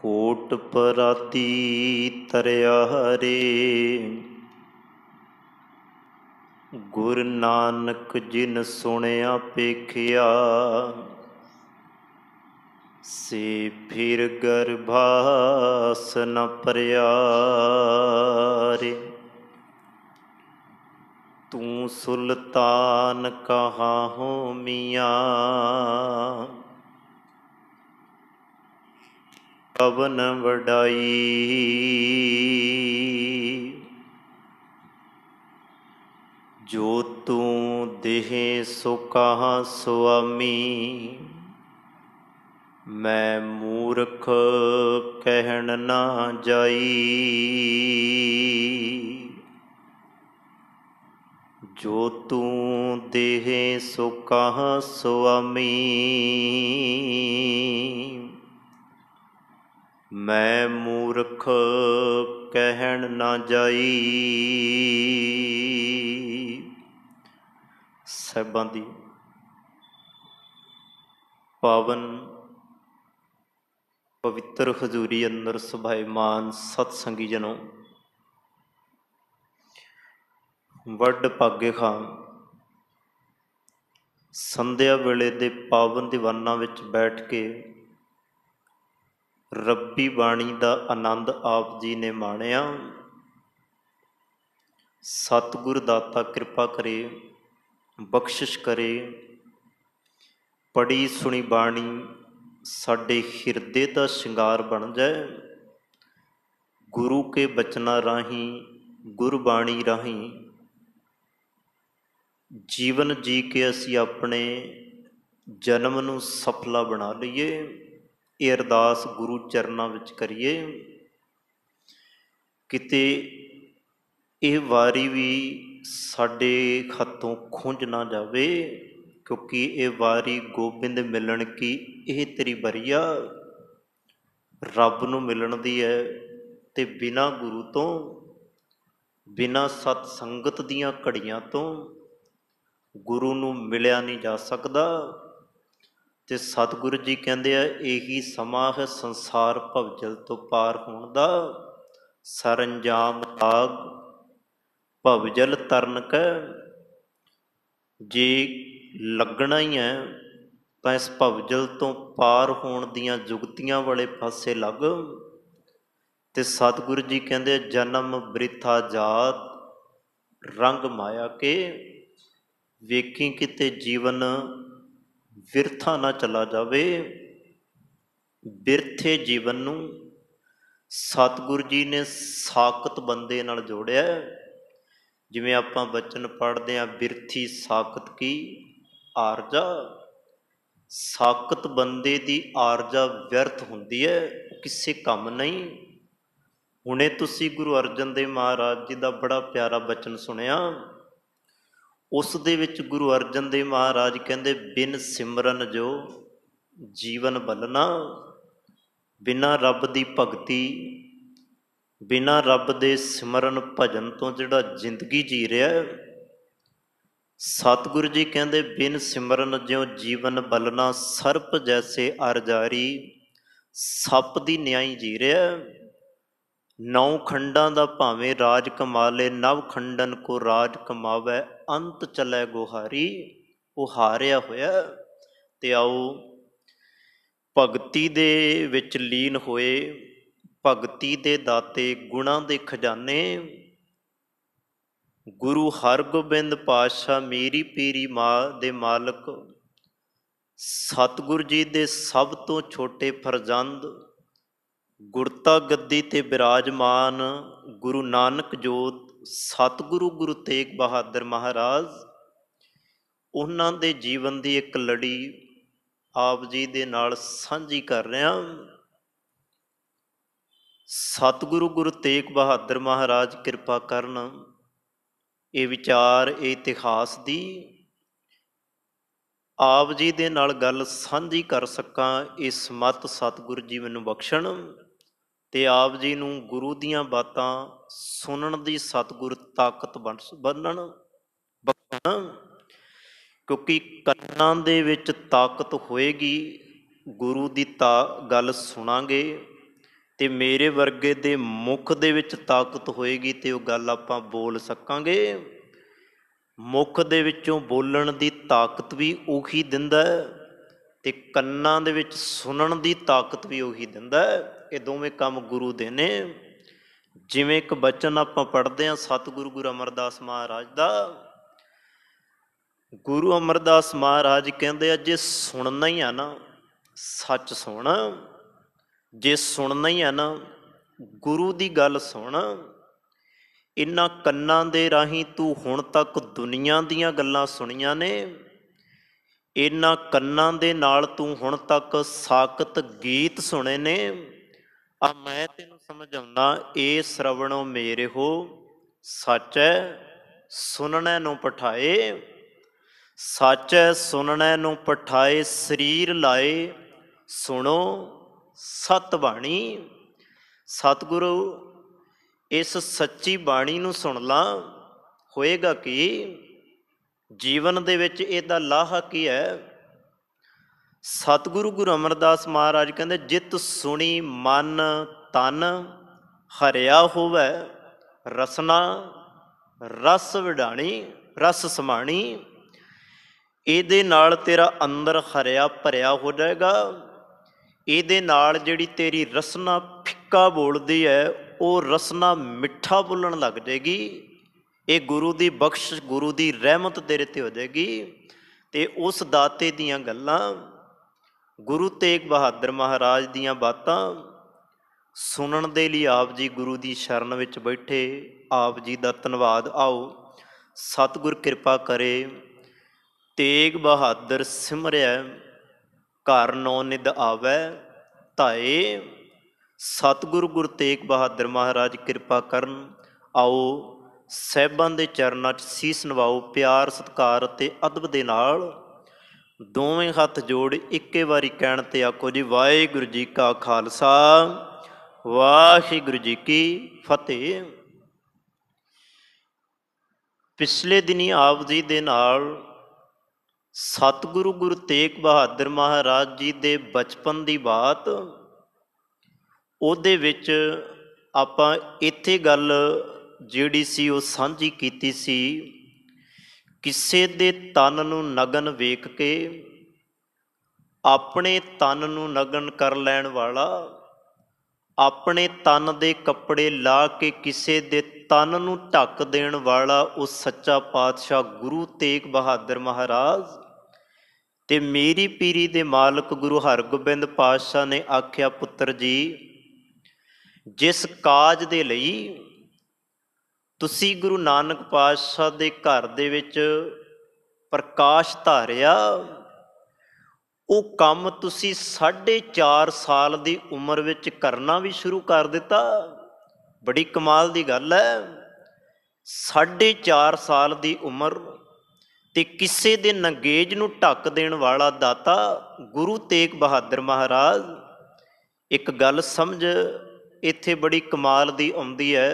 ਓਟ ਪਰਾਤੀ ਤਰਿਆ ਰੇ। ਗੁਰ ਨਾਨਕ ਜਿਨ ਸੁਣਿਆ ਪੇਖਿਆ, ਸੇ ਫਿਰ ਗਰਭਾਸ ਨ ਭਰਿਆ ਰੇ। ਤੂੰ ਸੁਲਤਾਨ ਕਹਾਂ ਹੋ ਮੀਆਂ, ਕਵਨ ਵਡਾਈ। ਜੋ ਤੂੰ ਦੇਹ ਸੋ ਕਹਾਂ ਸੁਆਮੀ, ਮੈਂ ਮੂਰਖ ਕਹਿਣ ਨਾ ਜਾਈ। ਜੋ ਤੂੰ ਦੇਹ ਸੋ ਕਹਾਂ ਸੁਆਮੀ, ਮੈਂ ਮੂਰਖ ਕਹਿਣ ਨਾ ਜਾਈ। ਸਾਹਿਬਾਂ ਦੀ ਪਾਵਨ ਪਵਿੱਤਰ ਹਜ਼ੂਰੀ ਅੰਦਰ ਸੁਭਾਏਮਾਨ ਸਤਸੰਗੀ ਜਨੋ, ਵੱਡ ਭਾਗੇ ਖਾਂ ਸੰਧਿਆ ਵੇਲੇ ਦੇ ਪਾਵਨ ਦੀਵਾਨਾਂ ਵਿੱਚ ਬੈਠ ਕੇ ਰੱਬੀ ਬਾਣੀ ਦਾ ਆਨੰਦ ਆਪ ਜੀ ਨੇ ਮਾਣਿਆ। ਸਤਿਗੁਰ ਦਾਤਾ ਕਿਰਪਾ ਕਰੇ, ਬਖਸ਼ਿਸ਼ ਕਰੇ। ਪੜ੍ਹੀ ਸੁਣੀ ਬਾਣੀ ਸਾਡੇ ਹਿਰਦੇ ਦਾ ਸ਼ਿੰਗਾਰ ਬਣ ਜਾਏ। ਗੁਰੂ ਕੇ ਬਚਨਾਂ ਰਾਹੀਂ, ਗੁਰਬਾਣੀ ਰਾਹੀਂ ਜੀਵਨ ਜੀ ਕੇ ਅਸੀਂ ਆਪਣੇ ਜਨਮ ਨੂੰ ਸਫਲਾ ਬਣਾ ਲਈਏ। ਇਹ ਅਰਦਾਸ ਗੁਰੂ ਚਰਨਾਂ ਵਿੱਚ ਕਰੀਏ। ਕਿਤੇ ਇਹ ਵਾਰੀ ਵੀ ਸਾਡੇ ਹੱਥੋਂ ਖੁੰਝ ਨਾ ਜਾਵੇ, ਕਿਉਂਕਿ ਇਹ ਵਾਰੀ ਗੋਬਿੰਦ ਮਿਲਣ ਕੀ ਇਹ ਤੇਰੀ ਬਰੀਆ। ਰੱਬ ਨੂੰ ਮਿਲਣ ਦੀ ਹੈ ਤੇ ਬਿਨਾਂ ਗੁਰੂ ਤੋਂ, ਬਿਨਾਂ ਸਤ ਸੰਗਤ ਦੀਆਂ ਘੜੀਆਂ ਤੋਂ ਗੁਰੂ ਨੂੰ ਮਿਲਿਆ ਨਹੀਂ ਜਾ ਸਕਦਾ। ਤੇ ਸਤਿਗੁਰੂ ਜੀ ਕਹਿੰਦੇ ਆ, ਇਹੀ ਸਮਾਂ ਹੈ ਸੰਸਾਰ ਭਵਜਲ ਤੋਂ ਪਾਰ ਹੋਣ ਦਾ। ਸਰੰਜਾਮ ਤਾਗ ਭਵਜਲ ਤਰਨ ਕੈ। ਜੇ ਲੱਗਣਾ ਹੀ ਹੈ ਤਾਂ ਇਸ ਭਵਜਲ ਤੋਂ ਪਾਰ ਹੋਣ ਦੀਆਂ ਜੁਗਤੀਆਂ ਵਾਲੇ ਪਾਸੇ ਲੱਗ। ਤੇ ਸਤਿਗੁਰੂ ਜੀ ਕਹਿੰਦੇ, ਜਨਮ ਬ੍ਰਿਥਾ ਜਾਤ ਰੰਗ ਮਾਇਆ ਕੇ। ਵੇਖੀ ਕਿਤੇ ਜੀਵਨ ਵਿਰਥਾ ਨਾ ਚਲਾ ਜਾਵੇ। ਬਿਰਥੇ ਜੀਵਨ ਨੂੰ ਸਤਿਗੁਰੂ ਜੀ ਨੇ ਸਾਕਤ ਬੰਦੇ ਨਾਲ ਜੋੜਿਆ। ਜਿਵੇਂ ਆਪਾਂ ਬਚਨ ਪੜ੍ਹਦੇ ਹਾਂ, ਬਿਰਥੀ ਸਾਕਤ ਕੀ ਆਰਜਾ। ਸਾਕਤ ਬੰਦੇ ਦੀ ਆਰਜਾ ਵਿਅਰਥ ਹੁੰਦੀ ਹੈ, ਕਿਸੇ ਕੰਮ ਨਹੀਂ। ਹੁਣੇ ਤੁਸੀਂ ਗੁਰੂ ਅਰਜਨ ਦੇਵ ਮਹਾਰਾਜ ਜੀ ਦਾ ਬੜਾ ਪਿਆਰਾ ਬਚਨ ਸੁਣਿਆ। ਉਸ ਦੇ ਵਿੱਚ ਗੁਰੂ ਅਰਜਨ ਦੇਵ ਮਹਾਰਾਜ ਕਹਿੰਦੇ, ਬਿਨ ਸਿਮਰਨ ਜੋ ਜੀਵਨ ਬਲਣਾ। ਬਿਨਾਂ ਰੱਬ ਦੀ ਭਗਤੀ, ਬਿਨਾਂ ਰੱਬ ਦੇ ਸਿਮਰਨ ਭਜਨ ਤੋਂ ਜਿਹੜਾ ਜ਼ਿੰਦਗੀ ਜੀ ਰਿਹਾ, ਸਤਿਗੁਰੂ ਜੀ ਕਹਿੰਦੇ, ਬਿਨ ਸਿਮਰਨ ਜਿਉ ਜੀਵਨ ਬਲਣਾ। ਸਰਪ ਜੈਸੇ ਅਰਜਾਰੀ, ਸੱਪ ਦੀ ਨਿਆਈ ਜੀ ਰਿਹਾ। 9 ਖੰਡਾਂ ਦਾ ਭਾਵੇਂ ਰਾਜ ਕਮਾਲੇ, ਨਵ ਖੰਡਨ ਕੋ ਰਾਜ ਕਮਾਵੇ। ਅੰਤ ਚਲੇ ਗੁਹਾਰੀ, ਉਹ ਹਾਰਿਆ ਹੋਇਆ। ਤੇ ਆਓ ਭਗਤੀ ਦੇ ਵਿੱਚ ਲੀਨ ਹੋਏ। ਭਗਤੀ ਦੇ ਦਾਤੇ, ਗੁਣਾਂ ਦੇ ਖਜ਼ਾਨੇ ਗੁਰੂ ਹਰਗੋਬਿੰਦ ਪਾਤਸ਼ਾਹ ਮੀਰੀ ਪੀਰੀ ਮਾਂ ਦੇ ਮਾਲਕ ਸਤਿਗੁਰੂ ਜੀ ਦੇ ਸਭ ਤੋਂ ਛੋਟੇ ਫਰਜ਼ੰਦ, ਗੁਰਤਾ ਗੱਦੀ ਤੇ ਬਿਰਾਜਮਾਨ ਗੁਰੂ ਨਾਨਕ ਜੋਤ ਸਤਿਗੁਰੂ ਗੁਰੂ ਤੇਗ ਬਹਾਦਰ ਮਹਾਰਾਜ, ਉਹਨਾਂ ਦੇ ਜੀਵਨ ਦੀ ਇੱਕ ਲੜੀ ਆਪ ਜੀ ਦੇ ਨਾਲ ਸਾਂਝੀ ਕਰ ਰਿਹਾ। ਸਤਿਗੁਰੂ ਗੁਰੂ ਤੇਗ ਬਹਾਦਰ ਮਹਾਰਾਜ ਕਿਰਪਾ ਕਰਨ, ਇਹ ਵਿਚਾਰ, ਇਹ ਇਤਿਹਾਸ ਦੀ ਆਪ ਜੀ ਦੇ ਨਾਲ ਗੱਲ ਸਾਂਝੀ ਕਰ ਸਕਾਂ, ਇਹ ਸਮੱਤ ਸਤਿਗੁਰੂ ਜੀ ਮੈਨੂੰ ਬਖਸ਼ਣ। ਤੇ ਆਪ ਜੀ ਨੂੰ ਗੁਰੂ ਦੀਆਂ ਬਾਤਾਂ ਸੁਣਨ ਦੀ ਸਤਿਗੁਰ ਤਾਕਤ ਬੰਨਣ ਬਖਸ਼ਣ। ਕਿਉਂਕਿ ਕੰਨਾਂ ਦੇ ਵਿੱਚ ਤਾਕਤ ਹੋਏਗੀ, ਗੁਰੂ ਦੀ ਗੱਲ ਸੁਣਾਂਗੇ ਤੇ ਮੇਰੇ ਵਰਗੇ ਦੇ ਮੁੱਖ ਦੇ ਵਿੱਚ ਤਾਕਤ ਹੋਏਗੀ ਤੇ ਉਹ ਗੱਲ ਆਪਾਂ ਬੋਲ ਸਕਾਂਗੇ। ਮੁੱਖ ਦੇ ਵਿੱਚੋਂ ਬੋਲਣ ਦੀ ਤਾਕਤ ਵੀ ਉਹੀ ਦਿੰਦਾ ਤੇ ਕੰਨਾਂ ਦੇ ਵਿੱਚ ਸੁਣਨ ਦੀ ਤਾਕਤ ਵੀ ਉਹੀ ਦਿੰਦਾ। ਇਹ ਦੋਵੇਂ ਕੰਮ ਗੁਰੂ ਦੇ ਨੇ। ਜਿਵੇਂ ਇੱਕ ਬਚਨ ਆਪਾਂ ਪੜ੍ਹਦੇ ਹਾਂ ਸਤਿਗੁਰੂ ਗੁਰੂ ਅਮਰਦਾਸ ਮਹਾਰਾਜ ਦਾ। ਗੁਰੂ ਅਮਰਦਾਸ ਮਹਾਰਾਜ ਕਹਿੰਦੇ ਆ, ਜੇ ਸੁਣਨਾ ਹੀ ਆ ਨਾ ਸੱਚ ਸੁਣ, ਜੇ ਸੁਣਨਾ ਹੀ ਆ ਨਾ ਗੁਰੂ ਦੀ ਗੱਲ ਸੁਣ। ਇਹਨਾਂ ਕੰਨਾਂ ਦੇ ਰਾਹੀਂ ਤੂੰ ਹੁਣ ਤੱਕ ਦੁਨੀਆ ਦੀਆਂ ਗੱਲਾਂ ਸੁਣੀਆਂ ਨੇ, ਇਹਨਾਂ ਕੰਨਾਂ ਦੇ ਨਾਲ ਤੂੰ ਹੁਣ ਤੱਕ ਸਾਕਤ ਗੀਤ ਸੁਣੇ ਨੇ। ਆ ਮੈਂ ਤੈਨੂੰ ਸਮਝਾਉਣਾ, ਇਹ ਸ਼ਰਵਣੋ ਮੇਰੇ ਹੋ ਸੱਚ ਹੈ ਸੁਣਨੇ ਨੂੰ ਪਠਾਏ। ਸੱਚ ਹੈ ਸੁਣਨੇ ਨੂੰ ਪਠਾਏ, ਸਰੀਰ ਲਾਏ ਸੁਣੋ ਸਤ ਬਾਣੀ। ਸਤਿਗੁਰੂ ਇਸ ਸੱਚੀ ਬਾਣੀ ਨੂੰ ਸੁਣ ਲਾ, ਹੋਏਗਾ ਕੀ ਜੀਵਨ ਦੇ ਵਿੱਚ ਇਹਦਾ ਲਾਹਾ ਕੀ ਹੈ। ਸਤਿਗੁਰੂ ਗੁਰੂ ਅਮਰਦਾਸ ਮਹਾਰਾਜ ਕਹਿੰਦੇ, ਜਿਤ ਸੁਣੀ ਮਨ ਤਨ ਹਰਿਆ ਹੋਵੇ ਰਸਨਾ ਰਸ ਵਿਡਾਣੀ ਰਸ ਸਮਾਣੀ। ਇਹਦੇ ਨਾਲ ਤੇਰਾ ਅੰਦਰ ਹਰਿਆ ਭਰਿਆ ਹੋ ਜਾਏਗਾ। ਇਹਦੇ ਨਾਲ ਜਿਹੜੀ ਤੇਰੀ ਰਸਨਾ ਫਿੱਕਾ ਬੋਲਦੀ ਹੈ ਉਹ ਰਸਨਾ ਮਿੱਠਾ ਬੋਲਣ ਲੱਗ ਜਾਏਗੀ। ਇਹ ਗੁਰੂ ਦੀ ਬਖਸ਼ਿਸ਼, ਗੁਰੂ ਦੀ ਰਹਿਮਤ ਤੇਰੇ 'ਤੇ ਹੋ ਜਾਏਗੀ। ਅਤੇ ਉਸ ਦਾਤੇ ਦੀਆਂ ਗੱਲਾਂ, ਗੁਰੂ ਤੇਗ ਬਹਾਦਰ ਮਹਾਰਾਜ ਦੀਆਂ ਬਾਤਾਂ ਸੁਣਨ ਦੇ ਲਈ ਆਪ ਜੀ ਗੁਰੂ ਦੀ ਸ਼ਰਨ ਵਿੱਚ ਬੈਠੇ। ਆਪ ਜੀ ਦਾ ਧੰਨਵਾਦ। ਆਓ ਸਤਿਗੁਰ ਕਿਰਪਾ ਕਰੇ। ਤੇਗ ਬਹਾਦਰ ਸਿਮਰਿਆ ਘਰ ਨੌ ਨਿਧ ਆਵੈ ਧਾਏ। ਸਤਿਗੁਰੂ ਗੁਰੂ ਤੇਗ ਬਹਾਦਰ ਮਹਾਰਾਜ ਕਿਰਪਾ ਕਰਨ। ਆਓ ਸਾਹਿਬਾਂ ਦੇ ਚਰਨਾਂ 'ਚ ਸੀਸ ਨਵਾਓ ਪਿਆਰ ਸਤਿਕਾਰ ਅਤੇ ਅਦਬ ਦੇ ਨਾਲ। ਦੋਵੇਂ ਹੱਥ ਜੋੜ ਇੱਕੇ ਵਾਰੀ ਕਹਿਣ 'ਤੇ ਆਖੋ ਜੀ, ਵਾਹਿਗੁਰੂ ਜੀ ਕਾ ਖਾਲਸਾ ਵਾਹਿਗੁਰੂ ਜੀ ਕੀ ਫਤਿਹ। ਪਿਛਲੇ ਦਿਨੀ ਆਪ ਜੀ ਦੇ ਨਾਲ ਸਤਿਗੁਰੂ ਗੁਰੂ ਤੇਗ ਬਹਾਦਰ ਮਹਾਰਾਜ ਜੀ ਦੇ ਬਚਪਨ ਦੀ ਬਾਤ, ਉਹਦੇ ਵਿੱਚ ਆਪਾਂ ਇੱਥੇ ਗੱਲ ਜਿਹੜੀ ਸੀ ਉਹ ਸਾਂਝੀ ਕੀਤੀ ਸੀ। ਕਿਸੇ ਦੇ ਤਨ ਨੂੰ ਨਗਨ ਵੇਖ ਕੇ ਆਪਣੇ ਤਨ ਨੂੰ ਨਗਨ ਕਰ ਲੈਣ ਵਾਲਾ, ਆਪਣੇ ਤਨ ਦੇ ਕੱਪੜੇ ਲਾ ਕੇ ਕਿਸੇ ਦੇ ਤਨ ਨੂੰ ਢੱਕ ਦੇਣ ਵਾਲਾ ਉਹ ਸੱਚਾ ਪਾਤਸ਼ਾਹ ਗੁਰੂ ਤੇਗ ਬਹਾਦਰ ਮਹਾਰਾਜ। ਤੇ ਮੇਰੀ ਪੀਰੀ ਦੇ ਮਾਲਕ ਗੁਰੂ ਹਰਗੋਬਿੰਦ ਪਾਤਸ਼ਾਹ ਨੇ ਆਖਿਆ, ਪੁੱਤਰ ਜੀ, ਜਿਸ ਕਾਜ ਦੇ ਲਈ ਤੁਸੀਂ ਗੁਰੂ ਨਾਨਕ ਪਾਤਸ਼ਾਹ ਦੇ ਘਰ ਦੇ ਵਿੱਚ ਪ੍ਰਕਾਸ਼ ਧਾਰਿਆ, ਉਹ ਕੰਮ ਤੁਸੀਂ 4.5 ਸਾਲ ਦੀ ਉਮਰ ਵਿੱਚ ਕਰਨਾ ਵੀ ਸ਼ੁਰੂ ਕਰ ਦਿੱਤਾ। ਬੜੀ ਕਮਾਲ ਦੀ ਗੱਲ ਹੈ। 4.5 ਸਾਲ ਦੀ ਉਮਰ ਤੇ ਕਿਸੇ ਦੇ ਨੰਗੇਜ ਨੂੰ ਢੱਕ ਦੇਣ ਵਾਲਾ ਦਾਤਾ ਗੁਰੂ ਤੇਗ ਬਹਾਦਰ ਮਹਾਰਾਜ। ਇੱਕ ਗੱਲ ਸਮਝ ਇੱਥੇ ਬੜੀ ਕਮਾਲ ਦੀ ਆਉਂਦੀ ਹੈ।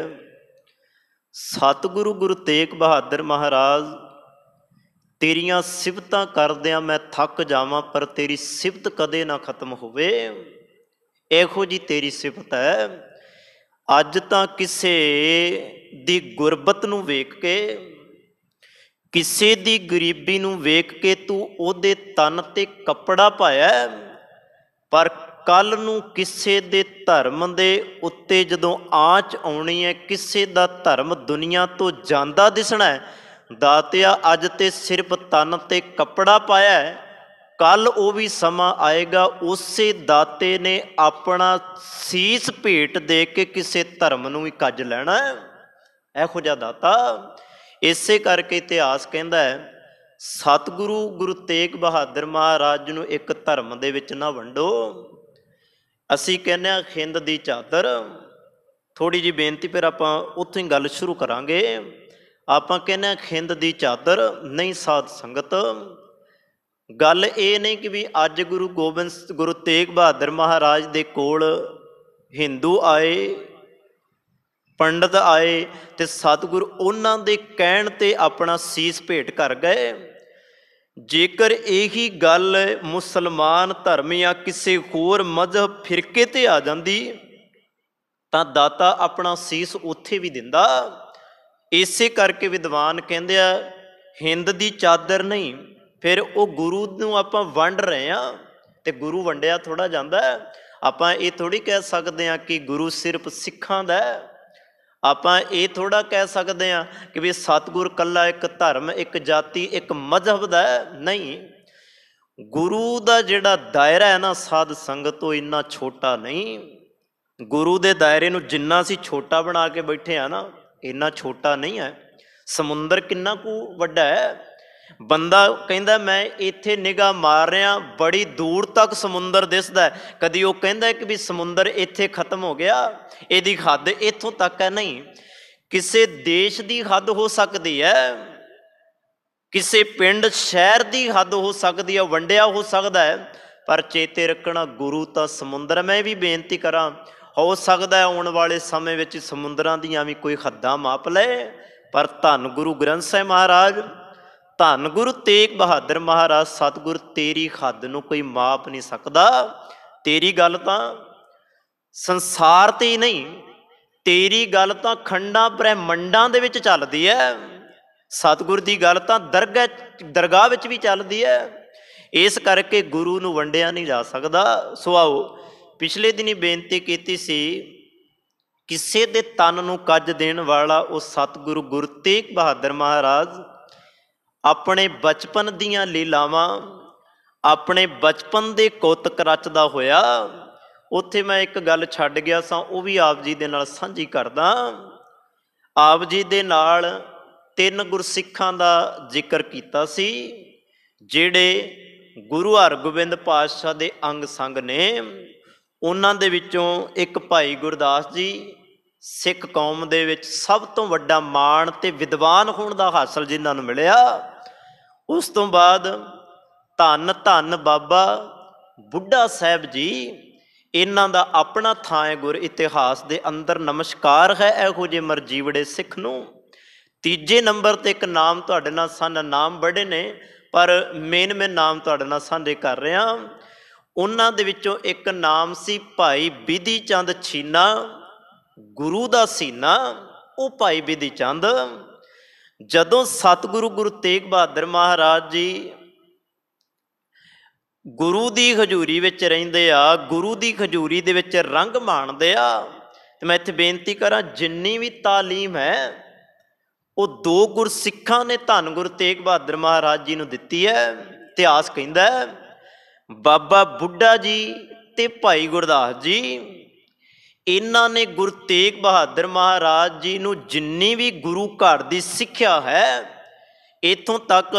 ਸਤਿਗੁਰੂ ਗੁਰੂ ਤੇਗ ਬਹਾਦਰ ਮਹਾਰਾਜ, ਤੇਰੀਆਂ ਸਿਫਤਾਂ ਕਰਦਿਆਂ ਮੈਂ ਥੱਕ ਜਾਵਾਂ ਪਰ ਤੇਰੀ ਸਿਫਤ ਕਦੇ ਨਾ ਖਤਮ ਹੋਵੇ। ਇਹੋ ਜਿਹੀ ਤੇਰੀ ਸਿਫਤ ਹੈ। ਅੱਜ ਤਾਂ ਕਿਸੇ ਦੀ ਗੁਰਬਤ ਨੂੰ ਵੇਖ ਕੇ, ਕਿਸੇ ਦੀ ਗਰੀਬੀ ਨੂੰ ਵੇਖ ਕੇ ਤੂੰ ਉਹਦੇ ਤਨ 'ਤੇ ਕੱਪੜਾ ਪਾਇਆ, ਪਰ ਕੱਲ੍ਹ ਨੂੰ ਕਿਸੇ ਦੇ ਧਰਮ ਦੇ ਉੱਤੇ ਜਦੋਂ ਆਂਚ ਆਉਣੀ ਹੈ, ਕਿਸੇ ਦਾ ਧਰਮ ਦੁਨੀਆ ਤੋਂ ਜਾਂਦਾ ਦਿਸਣਾ, ਦਾਤਿਆ ਅੱਜ ਤੇ ਸਿਰਫ ਤਨ 'ਤੇ ਕੱਪੜਾ ਪਾਇਆ, ਕੱਲ੍ਹ ਉਹ ਵੀ ਸਮਾਂ ਆਏਗਾ ਉਸੇ ਦਾਤੇ ਨੇ ਆਪਣਾ ਸੀਸ ਭੇਟ ਦੇ ਕੇ ਕਿਸੇ ਧਰਮ ਨੂੰ ਵੀ ਕੱਜ ਲੈਣਾ। ਇਹੋ ਜਿਹਾ ਦਾਤਾ। ਇਸੇ ਕਰਕੇ ਇਤਿਹਾਸ ਕਹਿੰਦਾ ਹੈ, ਸਤਿਗੁਰੂ ਗੁਰੂ ਤੇਗ ਬਹਾਦਰ ਮਹਾਰਾਜ ਨੂੰ ਇੱਕ ਧਰਮ ਦੇ ਵਿੱਚ ਨਾ ਵੰਡੋ। ਅਸੀਂ ਕਹਿੰਦੇ ਹਾਂ ਖਿੰਦ ਦੀ ਚਾਦਰ। ਥੋੜ੍ਹੀ ਜਿਹੀ ਬੇਨਤੀ, ਫਿਰ ਆਪਾਂ ਉੱਥੋਂ ਹੀ ਗੱਲ ਸ਼ੁਰੂ ਕਰਾਂਗੇ। ਆਪਾਂ ਕਹਿੰਦੇ ਹਾਂ ਖਿੰਦ ਦੀ ਚਾਦਰ ਨਹੀਂ। ਸਾਧ ਸੰਗਤ, ਗੱਲ ਇਹ ਨਹੀਂ ਕਿ ਵੀ ਅੱਜ ਗੁਰੂ ਤੇਗ ਬਹਾਦਰ ਮਹਾਰਾਜ ਦੇ ਕੋਲ ਹਿੰਦੂ ਆਏ, ਪੰਡਤ ਆਏ ਤੇ ਸਤਿਗੁਰੂ ਉਹਨਾਂ ਦੇ ਕਹਿਣ 'ਤੇ ਆਪਣਾ ਸੀਸ ਭੇਟ ਕਰ ਗਏ। ਜੇਕਰ ਇਹੀ ਗੱਲ ਮੁਸਲਮਾਨ ਧਰਮ ਜਾਂ ਕਿਸੇ ਹੋਰ ਮਜ਼ਹਬ ਫਿਰਕੇ 'ਤੇ ਆ ਜਾਂਦੀ ਤਾਂ ਦਾਤਾ ਆਪਣਾ ਸੀਸ ਉੱਥੇ ਵੀ ਦਿੰਦਾ। ਇਸੇ ਕਰਕੇ ਵਿਦਵਾਨ ਕਹਿੰਦੇ ਆ ਹਿੰਦ ਦੀ ਚਾਦਰ ਨਹੀਂ, ਫਿਰ ਉਹ ਗੁਰੂ ਨੂੰ ਆਪਾਂ ਵੰਡ ਰਹੇ ਹਾਂ ਤੇ ਗੁਰੂ ਵੰਡਿਆ ਥੋੜ੍ਹਾ ਜਾਂਦਾ। ਆਪਾਂ ਇਹ ਥੋੜ੍ਹੀ ਕਹਿ ਸਕਦੇ ਹਾਂ ਕਿ ਗੁਰੂ ਸਿਰਫ ਸਿੱਖਾਂ ਦਾ। ਆਪਾਂ ਇਹ ਥੋੜ੍ਹਾ ਕਹਿ ਸਕਦੇ ਹਾਂ ਕਿ ਵੀ ਸਤਿਗੁਰ ਇਕੱਲਾ ਇੱਕ ਧਰਮ, ਇੱਕ ਜਾਤੀ, ਇੱਕ ਮਜ਼ਹਬ ਦਾ। ਨਹੀਂ, ਗੁਰੂ ਦਾ ਜਿਹੜਾ ਦਾਇਰਾ ਹੈ ਨਾ ਸਾਧ ਸੰਗਤ, ਉਹ ਇੰਨਾ ਛੋਟਾ ਨਹੀਂ। ਗੁਰੂ ਦੇ ਦਾਇਰੇ ਨੂੰ ਜਿੰਨਾ ਅਸੀਂ ਛੋਟਾ ਬਣਾ ਕੇ ਬੈਠੇ ਆ ਨਾ, ਇੰਨਾ ਛੋਟਾ ਨਹੀਂ ਹੈ। ਸਮੁੰਦਰ ਕਿੰਨਾ ਕੁ ਵੱਡਾ ਹੈ। ਬੰਦਾ ਕਹਿੰਦਾ ਮੈਂ ਇੱਥੇ ਨਿਗਾਹ ਮਾਰ ਰਿਹਾ, ਬੜੀ ਦੂਰ ਤੱਕ ਸਮੁੰਦਰ ਦਿਸਦਾ। ਕਦੀ ਉਹ ਕਹਿੰਦਾ ਕਿ ਵੀ ਸਮੁੰਦਰ ਇੱਥੇ ਖਤਮ ਹੋ ਗਿਆ, ਇਹਦੀ ਹੱਦ ਇੱਥੋਂ ਤੱਕ ਹੈ। ਨਹੀਂ, ਕਿਸੇ ਦੇਸ਼ ਦੀ ਹੱਦ ਹੋ ਸਕਦੀ ਹੈ, ਕਿਸੇ ਪਿੰਡ ਸ਼ਹਿਰ ਦੀ ਹੱਦ ਹੋ ਸਕਦੀ ਹੈ, ਵੰਡਿਆ ਹੋ ਸਕਦਾ ਹੈ, ਪਰ ਚੇਤੇ ਰੱਖਣਾ ਗੁਰੂ ਤਾਂ ਸਮੁੰਦਰ। ਮੈਂ ਵੀ ਬੇਨਤੀ ਕਰਾਂ, ਹੋ ਸਕਦਾ ਆਉਣ ਵਾਲੇ ਸਮੇਂ ਵਿੱਚ ਸਮੁੰਦਰਾਂ ਦੀਆਂ ਵੀ ਕੋਈ ਹੱਦਾਂ ਮਾਪ ਲਏ, ਪਰ ਧੰਨ ਗੁਰੂ ਗ੍ਰੰਥ ਸਾਹਿਬ ਮਹਾਰਾਜ, ਧੰਨ ਗੁਰੂ ਤੇਗ ਬਹਾਦਰ ਮਹਾਰਾਜ ਸਤਿਗੁਰ, ਤੇਰੀ ਹੱਦ ਨੂੰ ਕੋਈ ਮਾਪ ਨਹੀਂ ਸਕਦਾ। ਤੇਰੀ ਗੱਲ ਤਾਂ ਸੰਸਾਰ ਤੇ ਹੀ ਨਹੀਂ, ਤੇਰੀ ਗੱਲ ਤਾਂ ਖੰਡਾਂ ਬ੍ਰਹਿਮੰਡਾਂ ਦੇ ਵਿੱਚ ਚੱਲਦੀ ਹੈ। ਸਤਿਗੁਰ ਦੀ ਗੱਲ ਤਾਂ ਦਰਗਾਹ ਵਿੱਚ ਵੀ ਚੱਲਦੀ ਹੈ। ਇਸ ਕਰਕੇ ਗੁਰੂ ਨੂੰ ਵੰਡਿਆ ਨਹੀਂ ਜਾ ਸਕਦਾ। ਸੋ ਆਓ, ਪਿਛਲੇ ਦਿਨੀ ਬੇਨਤੀ ਕੀਤੀ ਸੀ, ਕਿਸੇ ਦੇ ਤਨ ਨੂੰ ਕੱਜ ਦੇਣ ਵਾਲਾ ਉਹ ਸਤਿਗੁਰੂ ਗੁਰੂ ਤੇਗ ਬਹਾਦਰ ਮਹਾਰਾਜ ਆਪਣੇ ਬਚਪਨ ਦੀਆਂ ਲੀਲਾਵਾਂ, ਆਪਣੇ ਬਚਪਨ ਦੇ ਕੌਤਕ ਰਚਦਾ ਹੋਇਆ। ਉੱਥੇ ਮੈਂ ਇੱਕ ਗੱਲ ਛੱਡ ਗਿਆ ਸਾਂ, ਉਹ ਵੀ ਆਪ ਜੀ ਦੇ ਨਾਲ ਸਾਂਝੀ ਕਰਦਾ। ਆਪ ਜੀ ਦੇ ਨਾਲ 3 ਗੁਰਸਿੱਖਾਂ ਦਾ ਜ਼ਿਕਰ ਕੀਤਾ ਸੀ, ਜਿਹੜੇ ਗੁਰੂ ਹਰਗੋਬਿੰਦ ਪਾਤਸ਼ਾਹ ਦੇ ਅੰਗ ਸੰਗ ਨੇ। ਉਹਨਾਂ ਦੇ ਵਿੱਚੋਂ ਇੱਕ ਭਾਈ ਗੁਰਦਾਸ ਜੀ, ਸਿੱਖ ਕੌਮ ਦੇ ਵਿੱਚ ਸਭ ਤੋਂ ਵੱਡਾ ਮਾਣ ਤੇ ਵਿਦਵਾਨ ਹੋਣ ਦਾ ਹਾਸਲ ਜਿਨ੍ਹਾਂ ਨੂੰ ਮਿਲਿਆ। ਉਸ ਤੋਂ ਬਾਅਦ ਧੰਨ ਧੰਨ ਬਾਬਾ ਬੁੱਢਾ ਸਾਹਿਬ ਜੀ, ਇਹਨਾਂ ਦਾ ਆਪਣਾ ਥਾਂ ਹੈ ਗੁਰ ਇਤਿਹਾਸ ਦੇ ਅੰਦਰ। ਨਮਸਕਾਰ ਹੈ ਇਹੋ ਜਿਹੇ ਮਰਜੀਵੜੇ ਸਿੱਖ ਨੂੰ। ਤੀਜੇ ਨੰਬਰ 'ਤੇ ਇੱਕ ਨਾਮ ਤੁਹਾਡੇ ਨਾਲ ਸਾਂਝਾ, ਨਾਮ ਬੜੇ ਨੇ ਪਰ ਮੇਨ ਮੈਂ ਨਾਮ ਤੁਹਾਡੇ ਨਾਲ ਸਾਂਝੇ ਕਰ ਰਿਹਾ। ਉਹਨਾਂ ਦੇ ਵਿੱਚੋਂ ਇੱਕ ਨਾਮ ਸੀ ਭਾਈ ਬਿਧੀ ਚੰਦ ਛੀਨਾ, ਗੁਰੂ ਦਾ ਸੀਨਾ। ਉਹ ਭਾਈ ਬਿਧੀ ਚੰਦ ਜਦੋਂ ਸਤਿਗੁਰੂ ਗੁਰੂ ਤੇਗ ਬਹਾਦਰ ਮਹਾਰਾਜ ਜੀ ਗੁਰੂ ਦੀ ਹਜ਼ੂਰੀ ਵਿੱਚ ਰਹਿੰਦੇ ਆ, ਗੁਰੂ ਦੀ ਹਜ਼ੂਰੀ ਦੇ ਵਿੱਚ ਰੰਗ ਮਾਣਦੇ ਆ, ਤੇ ਮੈਂ ਇੱਥੇ ਬੇਨਤੀ ਕਰਾਂ, ਜਿੰਨੀ ਵੀ ਤਾਲੀਮ ਹੈ ਉਹ 2 ਗੁਰਸਿੱਖਾਂ ਨੇ ਧੰਨ ਗੁਰੂ ਤੇਗ ਬਹਾਦਰ ਮਹਾਰਾਜ ਜੀ ਨੂੰ ਦਿੱਤੀ ਹੈ। ਇਤਿਹਾਸ ਕਹਿੰਦਾ ਬਾਬਾ ਬੁੱਢਾ ਜੀ ਤੇ ਭਾਈ ਗੁਰਦਾਸ ਜੀ, ਇਹਨਾਂ ਨੇ ਗੁਰੂ ਤੇਗ ਬਹਾਦਰ ਮਹਾਰਾਜ ਜੀ ਨੂੰ ਜਿੰਨੀ ਵੀ ਗੁਰੂ ਘਰ ਦੀ ਸਿੱਖਿਆ ਹੈ, ਇੱਥੋਂ ਤੱਕ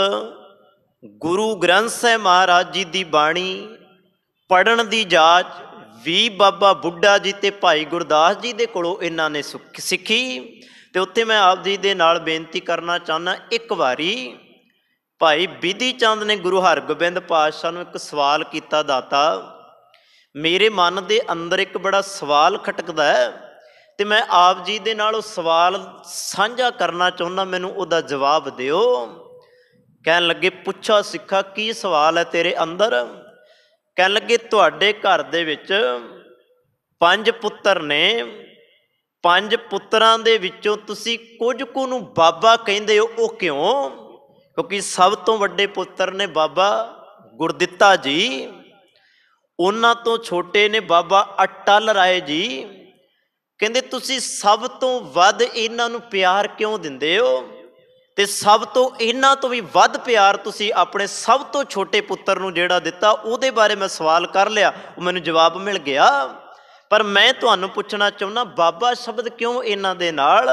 ਗੁਰੂ ਗ੍ਰੰਥ ਸਾਹਿਬ ਮਹਾਰਾਜ ਜੀ ਦੀ ਬਾਣੀ ਪੜ੍ਹਨ ਦੀ ਜਾਚ ਵੀ ਬਾਬਾ ਬੁੱਢਾ ਜੀ ਤੇ ਭਾਈ ਗੁਰਦਾਸ ਜੀ ਦੇ ਕੋਲੋਂ ਇਹਨਾਂ ਨੇ ਸਿੱਖੀ। ਤੇ ਉੱਥੇ ਮੈਂ ਆਪ ਜੀ ਦੇ ਨਾਲ ਬੇਨਤੀ ਕਰਨਾ ਚਾਹੁੰਦਾ, ਇੱਕ ਵਾਰੀ ਭਾਈ ਬਿਧੀ ਚੰਦ ਨੇ ਗੁਰੂ ਹਰਗੋਬਿੰਦ ਪਾਤਸ਼ਾਹ ਨੂੰ ਇੱਕ ਸਵਾਲ ਕੀਤਾ, ਦਾਤਾ ਮੇਰੇ ਮਨ ਦੇ ਅੰਦਰ ਇੱਕ ਬੜਾ ਸਵਾਲ ਖਟਕਦਾ ਹੈ ਤੇ ਮੈਂ ਆਪ ਜੀ ਦੇ ਨਾਲ ਉਹ ਸਵਾਲ ਸਾਂਝਾ ਕਰਨਾ ਚਾਹੁੰਦਾ, ਮੈਨੂੰ ਉਹਦਾ ਜਵਾਬ ਦਿਓ। ਕਹਿਣ ਲੱਗੇ, ਪੁੱਛਾ ਸਿੱਖਾ ਕੀ ਸਵਾਲ ਹੈ ਤੇਰੇ ਅੰਦਰ? ਕਹਿਣ ਲੱਗੇ, ਤੁਹਾਡੇ ਘਰ ਦੇ ਵਿੱਚ 5 ਪੁੱਤਰ ਨੇ, 5 ਪੁੱਤਰਾਂ ਦੇ ਵਿੱਚੋਂ ਤੁਸੀਂ ਕੁਝ ਕੁ ਨੂੰ ਬਾਬਾ ਕਹਿੰਦੇ ਹੋ, ਉਹ ਕਿਉਂ? ਕਿਉਂਕਿ ਸਭ ਤੋਂ ਵੱਡੇ ਪੁੱਤਰ ਨੇ ਬਾਬਾ ਗੁਰਦਿੱਤਾ ਜੀ, ਉਹਨਾਂ ਤੋਂ ਛੋਟੇ ਨੇ ਬਾਬਾ ਅਟਲ ਰਾਏ ਜੀ। ਕਹਿੰਦੇ ਤੁਸੀਂ ਸਭ ਤੋਂ ਵੱਧ ਇਹਨਾਂ ਨੂੰ ਪਿਆਰ ਕਿਉਂ ਦਿੰਦੇ ਹੋ, ਤੇ ਸਭ ਤੋਂ ਇਹਨਾਂ ਤੋਂ ਵੀ ਵੱਧ ਪਿਆਰ ਤੁਸੀਂ ਆਪਣੇ ਸਭ ਤੋਂ ਛੋਟੇ ਪੁੱਤਰ ਨੂੰ ਜਿਹੜਾ ਦਿੱਤਾ, ਉਹਦੇ ਬਾਰੇ ਮੈਂ ਸਵਾਲ ਕਰ ਲਿਆ, ਉਹ ਮੈਨੂੰ ਜਵਾਬ ਮਿਲ ਗਿਆ। ਪਰ ਮੈਂ ਤੁਹਾਨੂੰ ਪੁੱਛਣਾ ਚਾਹੁੰਦਾ, ਬਾਬਾ ਸ਼ਬਦ ਕਿਉਂ ਇਹਨਾਂ ਦੇ ਨਾਲ?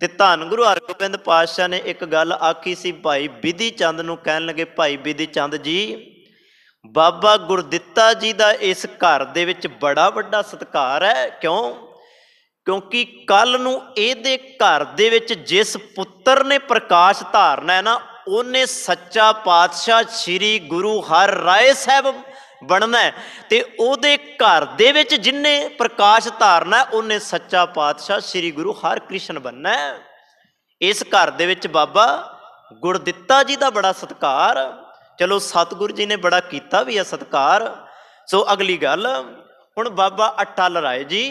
ਤੇ ਧੰਨ ਗੁਰੂ ਹਰਗੋਬਿੰਦ ਪਾਤਸ਼ਾਹ ਨੇ ਇੱਕ ਗੱਲ ਆਖੀ ਸੀ ਭਾਈ ਬਿਧੀ ਚੰਦ ਨੂੰ। ਕਹਿਣ ਲੱਗੇ, ਭਾਈ ਬਿਧੀ ਚੰਦ ਜੀ, ਬਾਬਾ ਗੁਰਦਿੱਤਾ ਜੀ ਦਾ ਇਸ ਘਰ ਦੇ ਵਿੱਚ ਬੜਾ ਵੱਡਾ ਸਤਿਕਾਰ ਹੈ। ਕਿਉਂ? ਕਿਉਂਕਿ ਕੱਲ ਨੂੰ ਇਹਦੇ ਘਰ ਦੇ ਵਿੱਚ ਜਿਸ ਪੁੱਤਰ ਨੇ ਪ੍ਰਕਾਸ਼ ਧਾਰਨਾ ਹੈ ਨਾ, ਉਹਨੇ ਸੱਚਾ ਪਾਤਸ਼ਾਹ ਸ਼੍ਰੀ ਗੁਰੂ ਹਰਿ ਰਾਏ ਸਾਹਿਬ ਬਣਨਾ, ਤੇ ਉਹਦੇ ਘਰ ਦੇ ਵਿੱਚ ਜਿਹਨੇ ਪ੍ਰਕਾਸ਼ ਧਾਰਨਾ ਉਹਨੇ ਸੱਚਾ ਪਾਤਸ਼ਾਹ ਸ਼੍ਰੀ ਗੁਰੂ ਹਰਿਕ੍ਰਿਸ਼ਨ ਬਣਨਾ। ਇਸ ਘਰ ਦੇ ਵਿੱਚ ਬਾਬਾ ਗੁਰਦਿੱਤਾ ਜੀ ਦਾ ਬੜਾ ਸਤਿਕਾਰ। ਚਲੋ ਸਤਿਗੁਰੂ ਜੀ ਨੇ ਬੜਾ ਕੀਤਾ ਵੀ ਹੈ ਸਤਿਕਾਰ। ਸੋ ਅਗਲੀ ਗੱਲ, ਹੁਣ ਬਾਬਾ ਅਟਲ ਰਾਏ ਜੀ,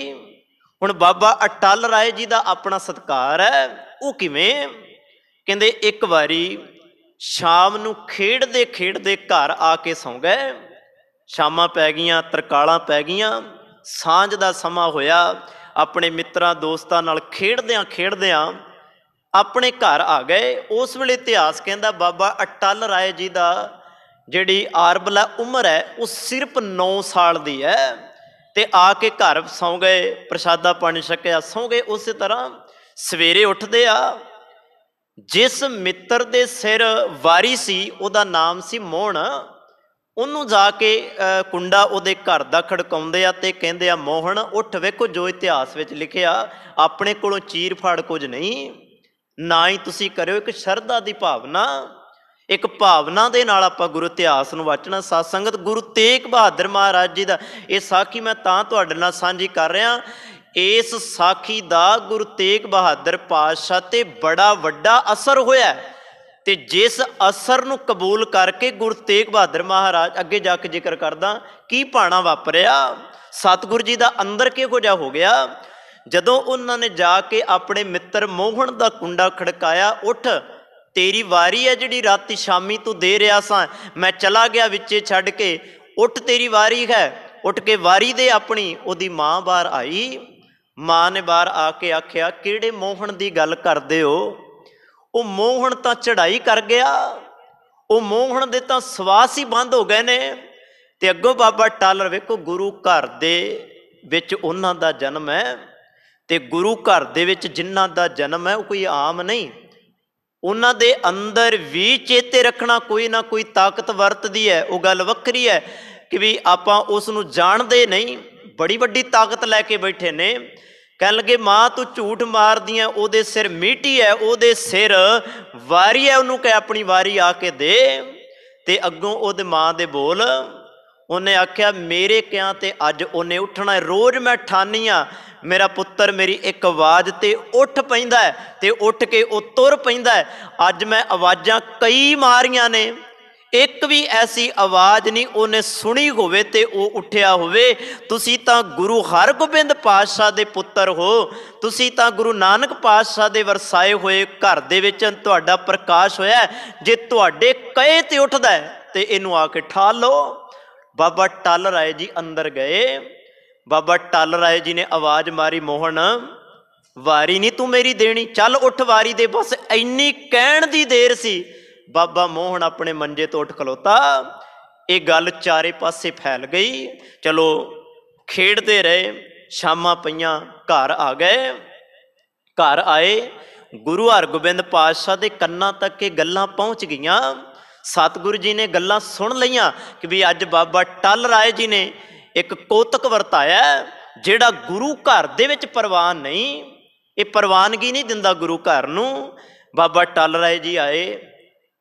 ਹੁਣ ਬਾਬਾ ਅਟਲ ਰਾਏ ਜੀ ਦਾ ਆਪਣਾ ਸਤਿਕਾਰ ਹੈ। ਉਹ ਕਿਵੇਂ? ਕਹਿੰਦੇ ਇੱਕ ਵਾਰੀ ਸ਼ਾਮ ਨੂੰ ਖੇਡਦੇ ਖੇਡਦੇ ਘਰ ਆ ਕੇ ਸੌਂ ਗਏ। ਸ਼ਾਮਾਂ ਪੈ ਗਈਆਂ, ਤਰਕਾਲਾਂ ਪੈ ਗਈਆਂ, ਸਾਂਝ ਦਾ ਸਮਾਂ ਹੋਇਆ। ਆਪਣੇ ਮਿੱਤਰਾਂ ਦੋਸਤਾਂ ਨਾਲ ਖੇਡਦਿਆਂ ਖੇਡਦਿਆਂ ਆਪਣੇ ਘਰ ਆ ਗਏ। ਉਸ ਵੇਲੇ ਇਤਿਹਾਸ ਕਹਿੰਦਾ ਬਾਬਾ ਅਟਲ ਰਾਏ ਜੀ ਦਾ ਜਿਹੜੀ ਆਰਬਲਾ ਉਮਰ ਹੈ ਉਹ ਸਿਰਫ 9 ਸਾਲ ਦੀ ਹੈ। ਤੇ ਆ ਕੇ ਘਰ ਸੌਂ ਗਏ, ਪ੍ਰਸ਼ਾਦਾ ਪਾਣੀ ਛਕਿਆ, ਸੌਂ ਗਏ। ਉਸੇ ਤਰ੍ਹਾਂ ਸਵੇਰੇ ਉੱਠਦੇ ਆ, ਜਿਸ ਮਿੱਤਰ ਦੇ ਸਿਰ ਵਾਰੀ ਸੀ ਉਹਦਾ ਨਾਮ ਸੀ ਮੋਹਣ, ਉਹਨੂੰ ਜਾ ਕੇ ਕੁੰਡਾ ਉਹਦੇ ਘਰ ਦਾ ਖੜਕਾਉਂਦੇ ਆ ਤੇ ਕਹਿੰਦੇ ਆ ਮੋਹਣ ਉੱਠ। ਵੇਖੋ ਜੋ ਇਤਿਹਾਸ ਵਿੱਚ ਲਿਖਿਆ, ਆਪਣੇ ਕੋਲੋਂ ਚੀਰ ਫਾੜ ਕੁਝ ਨਹੀਂ, ਨਾ ਹੀ ਤੁਸੀਂ ਕਰਿਓ। ਇੱਕ ਸ਼ਰਧਾ ਦੀ ਭਾਵਨਾ, ਇੱਕ ਭਾਵਨਾ ਦੇ ਨਾਲ ਆਪਾਂ ਗੁਰੂ ਇਤਿਹਾਸ ਨੂੰ ਵਾਚਣਾ। ਸਾਧ ਸੰਗਤ, ਗੁਰੂ ਤੇਗ ਬਹਾਦਰ ਮਹਾਰਾਜ ਜੀ ਦਾ ਇਹ ਸਾਖੀ ਮੈਂ ਤਾਂ ਤੁਹਾਡੇ ਨਾਲ ਸਾਂਝੀ ਕਰ ਰਿਹਾ। ਇਸ ਸਾਖੀ ਦਾ ਗੁਰੂ ਤੇਗ ਬਹਾਦਰ ਪਾਤਸ਼ਾਹ ਤੇ ਬੜਾ ਵੱਡਾ ਅਸਰ ਹੋਇਆ ਤੇ ਜਿਸ ਅਸਰ ਨੂੰ ਕਬੂਲ ਕਰਕੇ ਗੁਰੂ ਤੇਗ ਬਹਾਦਰ ਮਹਾਰਾਜ, ਅੱਗੇ ਜਾ ਕੇ ਜ਼ਿਕਰ ਕਰਦਾ ਕੀ ਭਾਣਾ ਵਾਪਰਿਆ, ਸਤਿਗੁਰੂ ਜੀ ਦਾ ਅੰਦਰ ਕਿਹੋ ਜਿਹਾ ਹੋ ਗਿਆ ਜਦੋਂ ਉਹਨਾਂ ਨੇ ਜਾ ਕੇ ਆਪਣੇ ਮਿੱਤਰ ਮੋਹਣ ਦਾ ਕੁੰਡਾ ਖੜਕਾਇਆ। ਉੱਠ, ਤੇਰੀ ਵਾਰੀ ਹੈ ਜਿਹੜੀ ਰਾਤੀ ਸ਼ਾਮੀ ਤੂੰ ਦੇ ਰਿਹਾ ਸਾਂ, ਮੈਂ ਚਲਾ ਗਿਆ ਵਿੱਚੇ ਛੱਡ ਕੇ, ਉੱਠ ਤੇਰੀ ਵਾਰੀ ਹੈ। ਉੱਠ ਕੇ ਵਾਰੀ ਦੇ ਆਪਣੀ। ਉਹਦੀ ਮਾਂ ਬਾਹਰ ਆਈ, ਮਾਂ ਨੇ ਬਾਹਰ ਆ ਕੇ ਆਖਿਆ ਕਿਹੜੇ ਮੋਹਣ ਦੀ ਗੱਲ ਕਰਦੇ ਹੋ? ਉਹ ਮੋਹਣ ਤਾਂ ਚੜ੍ਹਾਈ ਕਰ ਗਿਆ, ਉਹ ਮੋਹਣ ਦੇ ਤਾਂ ਸਵਾਸ ਹੀ ਬੰਦ ਹੋ ਗਏ ਨੇ। ਤੇ ਅੱਗੋਂ ਬਾਬਾ ਅਟਲ, ਵੇਖੋ ਗੁਰੂ ਘਰ ਦੇ ਵਿੱਚ ਉਹਨਾਂ ਦਾ ਜਨਮ ਹੈ ਤੇ ਗੁਰੂ ਘਰ ਦੇ ਵਿੱਚ ਜਿਨ੍ਹਾਂ ਦਾ ਜਨਮ ਹੈ ਉਹ ਕੋਈ ਆਮ ਨਹੀਂ। ਉਹਨਾਂ ਦੇ ਅੰਦਰ ਵੀ ਚੇਤੇ ਰੱਖਣਾ ਕੋਈ ਨਾ ਕੋਈ ਤਾਕਤ ਵਰਤਦੀ ਹੈ। ਉਹ ਗੱਲ ਵੱਖਰੀ ਹੈ ਕਿ ਵੀ ਆਪਾਂ ਉਸ ਨੂੰ ਜਾਣਦੇ ਨਹੀਂ, ਬੜੀ ਵੱਡੀ ਤਾਕਤ ਲੈ ਕੇ ਬੈਠੇ ਨੇ। ਕਹਿਣ ਲੱਗੇ ਮਾਂ ਤੂੰ ਝੂਠ ਮਾਰਦੀ ਹੈ, ਉਹਦੇ ਸਿਰ ਮੀਟੀ ਹੈ, ਉਹਦੇ ਸਿਰ ਵਾਰੀ ਹੈ, ਉਹਨੂੰ ਕਹਿ ਆਪਣੀ ਵਾਰੀ ਆ ਕੇ ਦੇ। ਤੇ ਅੱਗੋਂ ਉਹਦੇ ਮਾਂ ਦੇ ਬੋਲ, ਉਹਨੇ ਆਖਿਆ ਮੇਰੇ ਕਿਹਾ ਤੇ ਅੱਜ ਉਹਨੇ ਉੱਠਣਾ। ਰੋਜ਼ ਮੈਂ ਠਾਨੀ ਆ ਮੇਰਾ ਪੁੱਤਰ ਮੇਰੀ ਇੱਕ ਆਵਾਜ਼ ਤੇ ਉੱਠ ਪੈਂਦਾ ਹੈ ਤੇ ਉੱਠ ਕੇ ਉਹ ਤੁਰ ਪੈਂਦਾ ਹੈ। ਅੱਜ ਮੈਂ ਆਵਾਜ਼ਾਂ ਕਈ ਮਾਰੀਆਂ ਨੇ, ਇੱਕ ਵੀ ਐਸੀ ਆਵਾਜ਼ ਨਹੀਂ ਉਹਨੇ ਸੁਣੀ ਹੋਵੇ ਤੇ ਉਹ ਉੱਠਿਆ ਹੋਵੇ। ਤੁਸੀਂ ਤਾਂ ਗੁਰੂ ਹਰਗੋਬਿੰਦ ਪਾਤਸ਼ਾਹ ਦੇ ਪੁੱਤਰ ਹੋ, ਤੁਸੀਂ ਤਾਂ ਗੁਰੂ ਨਾਨਕ ਪਾਤਸ਼ਾਹ ਦੇ ਵਰਸਾਏ ਹੋਏ ਘਰ ਦੇ ਵਿੱਚ ਤੁਹਾਡਾ ਪ੍ਰਕਾਸ਼ ਹੋਇਆ। ਜੇ ਤੁਹਾਡੇ ਕਹੇ ਤੇ ਉੱਠਦਾ ਤੇ ਇਹਨੂੰ ਆ ਕੇ ਠਾਲ ਲਓ। ਬਾਬਾ ਅਟਲ ਰਾਏ ਜੀ ਅੰਦਰ ਗਏ। ਬਾਬਾ ਅਟਲ ਰਾਏ ਜੀ ਨੇ ਆਵਾਜ਼ ਮਾਰੀ, ਮੋਹਣ ਵਾਰੀ ਨਹੀਂ ਤੂੰ ਮੇਰੀ ਦੇਣੀ, ਚੱਲ ਉੱਠ ਵਾਰੀ ਦੇ। ਬਸ ਇੰਨੀ ਕਹਿਣ ਦੀ ਦੇਰ ਸੀ, ਬਾਬਾ ਮੋਹਣ ਆਪਣੇ ਮੰਜੇ ਤੋਂ ਉੱਠ ਖਲੋਤਾ। ਇਹ ਗੱਲ ਚਾਰੇ ਪਾਸੇ ਫੈਲ ਗਈ। ਚਲੋ ਖੇਡਦੇ ਰਹੇ, ਸ਼ਾਮਾਂ ਪਈਆਂ, ਘਰ ਆ ਗਏ। ਘਰ ਆਏ, ਗੁਰੂ ਹਰਗੋਬਿੰਦ ਪਾਤਸ਼ਾਹ ਦੇ ਕੰਨਾਂ ਤੱਕ ਇਹ ਗੱਲਾਂ ਪਹੁੰਚ ਗਈਆਂ। ਸਤਿਗੁਰੂ ਜੀ ਨੇ ਗੱਲਾਂ ਸੁਣ ਲਈਆਂ ਕਿ ਵੀ ਅੱਜ ਬਾਬਾ ਅਟਲ ਰਾਏ ਜੀ ਨੇ ਇੱਕ ਕੌਤਕ ਵਰਤਾਇਆ ਜਿਹੜਾ ਗੁਰੂ ਘਰ ਦੇ ਵਿੱਚ ਪ੍ਰਵਾਨ ਨਹੀਂ, ਇਹ ਪ੍ਰਵਾਨਗੀ ਨਹੀਂ ਦਿੰਦਾ ਗੁਰੂ ਘਰ ਨੂੰ। ਬਾਬਾ ਅਟਲ ਰਾਏ ਜੀ ਆਏ,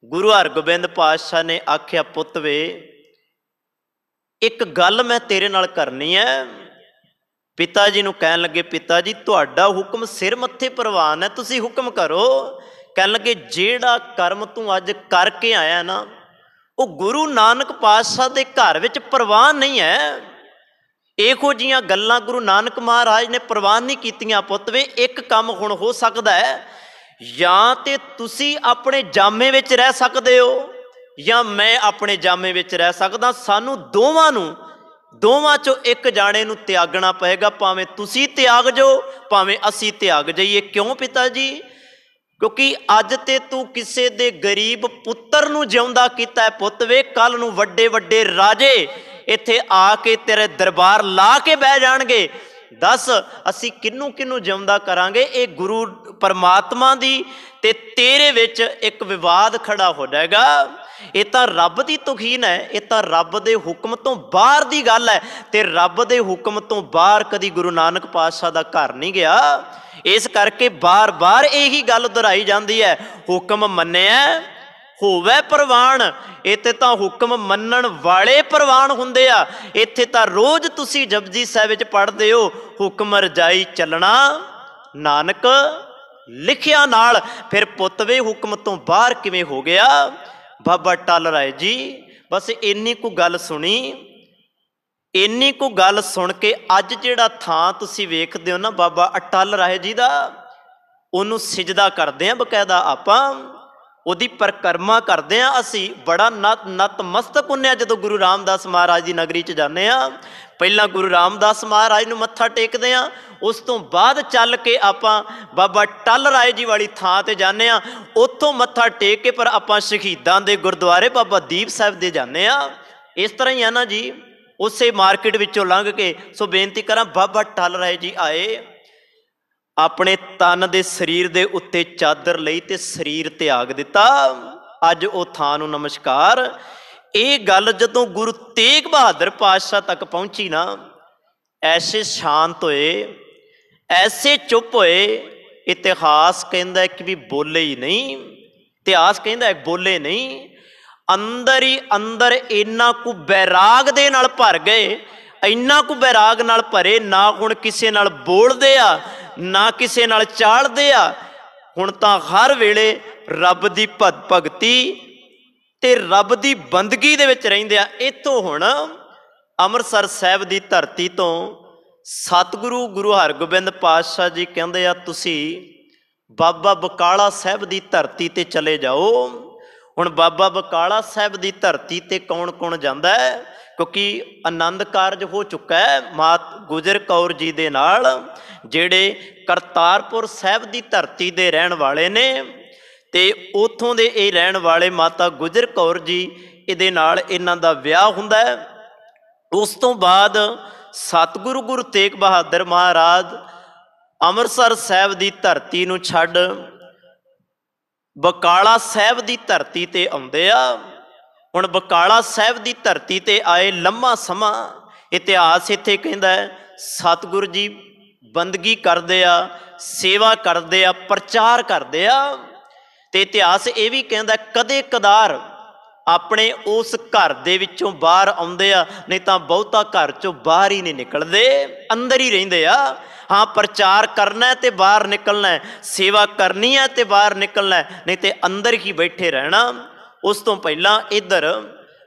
ਗੁਰੂ ਹਰਗੋਬਿੰਦ ਪਾਤਸ਼ਾਹ ਨੇ ਆਖਿਆ ਪੁੱਤ ਵੇ ਇੱਕ ਗੱਲ ਮੈਂ ਤੇਰੇ ਨਾਲ ਕਰਨੀ ਹੈ। ਪਿਤਾ ਜੀ ਨੂੰ ਕਹਿਣ ਲੱਗੇ ਪਿਤਾ ਜੀ ਤੁਹਾਡਾ ਹੁਕਮ ਸਿਰ ਮੱਥੇ ਪ੍ਰਵਾਨ ਹੈ, ਤੁਸੀਂ ਹੁਕਮ ਕਰੋ। ਕਹਿਣ ਲੱਗੇ ਜਿਹੜਾ ਕਰਮ ਤੂੰ ਅੱਜ ਕਰਕੇ ਆਇਆ ਨਾ ਉਹ ਗੁਰੂ ਨਾਨਕ ਪਾਤਸ਼ਾਹ ਦੇ ਘਰ ਵਿੱਚ ਪ੍ਰਵਾਨ ਨਹੀਂ ਹੈ। ਇਹੋ ਜਿਹੀਆਂ ਗੱਲਾਂ ਗੁਰੂ ਨਾਨਕ ਮਹਾਰਾਜ ਨੇ ਪ੍ਰਵਾਨ ਨਹੀਂ ਕੀਤੀਆਂ। ਪੁੱਤ ਵੇ ਇੱਕ ਕੰਮ ਹੁਣ ਹੋ ਸਕਦਾ ਹੈ, ਜਾਂ ਤੇ ਤੁਸੀਂ ਆਪਣੇ ਜਾਮੇ ਵਿੱਚ ਰਹਿ ਸਕਦੇ ਹੋ ਜਾਂ ਮੈਂ ਆਪਣੇ ਜਾਮੇ ਵਿੱਚ ਰਹਿ ਸਕਦਾ। ਸਾਨੂੰ ਦੋਵਾਂ ਚੋਂ ਇੱਕ ਜਾਣੇ ਨੂੰ ਤਿਆਗਣਾ ਪਏਗਾ, ਭਾਵੇਂ ਤੁਸੀਂ ਤਿਆਗ ਜਾਓ ਭਾਵੇਂ ਅਸੀਂ ਤਿਆਗ ਜਾਈਏ। ਕਿਉਂ ਪਿਤਾ ਜੀ? ਕਿਉਂਕਿ ਅੱਜ ਤੇ ਤੂੰ ਕਿਸੇ ਦੇ ਗਰੀਬ ਪੁੱਤਰ ਨੂੰ ਜਿਉਂਦਾ ਕੀਤਾ ਹੈ। ਪੁੱਤ ਵੇ ਕੱਲ ਨੂੰ ਵੱਡੇ ਵੱਡੇ ਰਾਜੇ ਇੱਥੇ ਆ ਕੇ ਤੇਰੇ ਦਰਬਾਰ ਲਾ ਕੇ ਬਹਿ ਜਾਣਗੇ। ਦੱਸ ਅਸੀਂ ਕਿਹਨੂੰ ਕਿਹਨੂੰ ਜਿਉਂਦਾ ਕਰਾਂਗੇ? ਇਹ ਗੁਰੂ ਪਰਮਾਤਮਾ ਦੀ ਤੇ ਤੇਰੇ ਵਿੱਚ ਇੱਕ ਵਿਵਾਦ ਖੜਾ ਹੋ ਜਾਏਗਾ। ਇਹ ਤਾਂ ਰੱਬ ਦੀ ਤੌਹੀਨ ਹੈ, ਇਹ ਤਾਂ ਰੱਬ ਦੇ ਹੁਕਮ ਤੋਂ ਬਾਹਰ ਦੀ ਗੱਲ ਹੈ ਤੇ ਰੱਬ ਦੇ ਹੁਕਮ ਤੋਂ ਬਾਹਰ ਕਦੀ ਗੁਰੂ ਨਾਨਕ ਪਾਤਸ਼ਾਹ ਦਾ ਘਰ ਨਹੀਂ ਗਿਆ। ਇਸ ਕਰਕੇ ਬਾਰ-ਬਾਰ ਇਹੀ ਗੱਲ ਦੁਹਰਾਈ ਜਾਂਦੀ ਹੈ, ਹੁਕਮ ਮੰਨਿਆ ਹੋਵੇ ਪ੍ਰਵਾਨ। ਇੱਥੇ ਤਾਂ ਹੁਕਮ ਮੰਨਣ ਵਾਲੇ ਪ੍ਰਵਾਨ ਹੁੰਦੇ ਆ। ਇੱਥੇ ਤਾਂ ਰੋਜ਼ ਤੁਸੀਂ ਜਪਜੀ ਸਾਹਿਬ ਵਿੱਚ ਪੜ੍ਹਦੇ ਹੋ, ਹੁਕਮ ਰਜਾਈ ਚੱਲਣਾ ਨਾਨਕ ਲਿਖਿਆ ਨਾਲ। ਫਿਰ ਪੁੱਤ ਵੇ ਹੁਕਮ ਤੋਂ ਬਾਹਰ ਕਿਵੇਂ ਹੋ ਗਿਆ? ਬਾਬਾ ਅਟਲ ਰਾਏ ਜੀ ਬਸ ਇੰਨੀ ਕੁ ਗੱਲ ਸੁਣੀ ਇੰਨੀ ਕੁ ਗੱਲ ਸੁਣ ਕੇ ਅੱਜ ਜਿਹੜਾ ਥਾਂ ਤੁਸੀਂ ਵੇਖਦੇ ਹੋ ਨਾ ਬਾਬਾ ਅਟਲ ਰਾਏ ਜੀ ਦਾ, ਉਹਨੂੰ ਸਿਜਦਾ ਕਰਦੇ ਹਾਂ ਬਕਾਇਦਾ ਆਪਾਂ, ਉਹਦੀ ਪਰਿਕਰਮਾ ਕਰਦੇ ਹਾਂ ਅਸੀਂ। ਬੜਾ ਨਤਮਸਤਕ ਹੁੰਦੇ ਹਾਂ ਜਦੋਂ ਗੁਰੂ ਰਾਮਦਾਸ ਮਹਾਰਾਜ ਦੀ ਨਗਰੀ 'ਚ ਜਾਂਦੇ ਹਾਂ। ਪਹਿਲਾਂ ਗੁਰੂ ਰਾਮਦਾਸ ਮਹਾਰਾਜ ਨੂੰ ਮੱਥਾ ਟੇਕਦੇ ਹਾਂ, ਉਸ ਤੋਂ ਬਾਅਦ ਚੱਲ ਕੇ ਆਪਾਂ ਬਾਬਾ ਅਟਲ ਰਾਏ ਜੀ ਵਾਲੀ ਥਾਂ 'ਤੇ ਜਾਂਦੇ ਹਾਂ। ਉੱਥੋਂ ਮੱਥਾ ਟੇਕ ਕੇ ਪਰ ਆਪਾਂ ਸ਼ਹੀਦਾਂ ਦੇ ਗੁਰਦੁਆਰੇ ਬਾਬਾ ਦੀਪ ਸਾਹਿਬ ਦੇ ਜਾਂਦੇ ਹਾਂ। ਇਸ ਤਰ੍ਹਾਂ ਹੀ ਆ ਨਾ ਜੀ, ਉਸੇ ਮਾਰਕੀਟ ਵਿੱਚੋਂ ਲੰਘ ਕੇ। ਸੋ ਬੇਨਤੀ ਕਰਾਂ, ਬਾਬਾ ਅਟਲ ਰਾਏ ਜੀ ਆਏ, ਆਪਣੇ ਤਨ ਦੇ ਸਰੀਰ ਦੇ ਉੱਤੇ ਚਾਦਰ ਲਈ ਤੇ ਸਰੀਰ ਤਿਆਗ ਦਿੱਤਾ। ਅੱਜ ਉਹ ਥਾਂ ਨੂੰ ਨਮਸਕਾਰ। ਇਹ ਗੱਲ ਜਦੋਂ ਗੁਰੂ ਤੇਗ ਬਹਾਦਰ ਪਾਤਸ਼ਾਹ ਤੱਕ ਪਹੁੰਚੀ ਨਾ, ਐਸੇ ਸ਼ਾਂਤ ਹੋਏ, ਐਸੇ ਚੁੱਪ ਹੋਏ। ਇਤਿਹਾਸ ਕਹਿੰਦਾ ਕਿ ਵੀ ਬੋਲੇ ਹੀ ਨਹੀਂ, ਇਤਿਹਾਸ ਕਹਿੰਦਾ ਬੋਲੇ ਨਹੀਂ। ਅੰਦਰ ਹੀ ਅੰਦਰ ਇੰਨਾ ਕੁ ਬੈਰਾਗ ਦੇ ਨਾਲ ਭਰ ਗਏ, ਇੰਨਾ ਕੁ ਬੈਰਾਗ ਨਾਲ ਭਰੇ, ਨਾ ਹੁਣ ਕਿਸੇ ਨਾਲ ਬੋਲਦੇ ਆ, ਨਾ ਕਿਸੇ ਨਾਲ ਚਾਲਦੇ ਆ। ਹੁਣ ਤਾਂ ਹਰ ਵੇਲੇ ਰੱਬ ਦੀ ਭਗਤੀ ਤੇ ਰੱਬ ਦੀ ਬੰਦਗੀ ਦੇ ਵਿੱਚ ਰਹਿੰਦੇ ਆ। ਇੱਥੋਂ ਹੁਣ ਅੰਮ੍ਰਿਤਸਰ ਸਾਹਿਬ ਦੀ ਧਰਤੀ ਤੋਂ ਸਤਿਗੁਰੂ ਗੁਰੂ ਹਰਗੋਬਿੰਦ ਪਾਤਸ਼ਾਹ ਜੀ ਕਹਿੰਦੇ ਆ, ਤੁਸੀਂ ਬਾਬਾ ਬਕਾਲਾ ਸਾਹਿਬ ਦੀ ਧਰਤੀ ਤੇ ਚਲੇ ਜਾਓ। ਹੁਣ ਬਾਬਾ ਬਕਾਲਾ ਸਾਹਿਬ ਦੀ ਧਰਤੀ ਤੇ ਕੌਣ ਕੌਣ ਜਾਂਦਾ ਹੈ? ਕਿਉਂਕਿ ਆਨੰਦ ਕਾਰਜ ਹੋ ਚੁੱਕਾ ਹੈ ਮਾਤ ਗੁਜਰ ਕੌਰ ਜੀ ਦੇ ਨਾਲ, ਜਿਹੜੇ ਕਰਤਾਰਪੁਰ ਸਾਹਿਬ ਦੀ ਧਰਤੀ ਦੇ ਰਹਿਣ ਵਾਲੇ ਨੇ, ਤੇ ਉੱਥੋਂ ਦੇ ਇਹ ਰਹਿਣ ਵਾਲੇ ਮਾਤਾ ਗੁਜਰ ਕੌਰ ਜੀ, ਇਹਦੇ ਨਾਲ ਇਹਨਾਂ ਦਾ ਵਿਆਹ ਹੁੰਦਾ ਹੈ। ਉਸ ਤੋਂ ਬਾਅਦ ਸਤਿਗੁਰੂ ਗੁਰੂ ਤੇਗ ਬਹਾਦਰ ਮਹਾਰਾਜ ਅੰਮ੍ਰਿਤਸਰ ਸਾਹਿਬ ਦੀ ਧਰਤੀ ਨੂੰ ਛੱਡ ਬਕਾਲਾ ਸਾਹਿਬ ਦੀ ਧਰਤੀ ਤੇ ਆਉਂਦੇ ਆ। ਹੁਣ ਬਕਾਲਾ ਸਾਹਿਬ ਦੀ ਧਰਤੀ ਤੇ ਆਏ ਲੰਮਾ ਸਮਾਂ, ਇਤਿਹਾਸ ਇੱਥੇ ਕਹਿੰਦਾ ਸਤਿਗੁਰੂ ਜੀ ਬੰਦਗੀ ਕਰਦੇ ਆ, ਸੇਵਾ ਕਰਦੇ ਆ, ਪ੍ਰਚਾਰ ਕਰਦੇ ਆ। ਤੇ ਇਤਿਹਾਸ ਇਹ ਵੀ ਕਹਿੰਦਾ ਕਦੇ ਕਦਾਰ ਆਪਣੇ ਉਸ ਘਰ ਦੇ ਵਿੱਚੋਂ ਬਾਹਰ ਆਉਂਦੇ ਆ, ਨਹੀਂ ਤਾਂ ਬਹੁਤਾ ਘਰ ਚੋਂ ਬਾਹਰ ਹੀ ਨਹੀਂ ਨਿਕਲਦੇ, ਅੰਦਰ ਹੀ ਰਹਿੰਦੇ ਆ। ਹਾਂ, ਪ੍ਰਚਾਰ ਕਰਨਾ ਤੇ ਬਾਹਰ ਨਿਕਲਣਾ, ਸੇਵਾ ਕਰਨੀ ਹੈ ਤੇ ਬਾਹਰ ਨਿਕਲਣਾ, ਨਹੀਂ ਤੇ ਅੰਦਰ ਹੀ ਬੈਠੇ ਰਹਿਣਾ। ਉਸ ਤੋਂ ਪਹਿਲਾਂ ਇੱਧਰ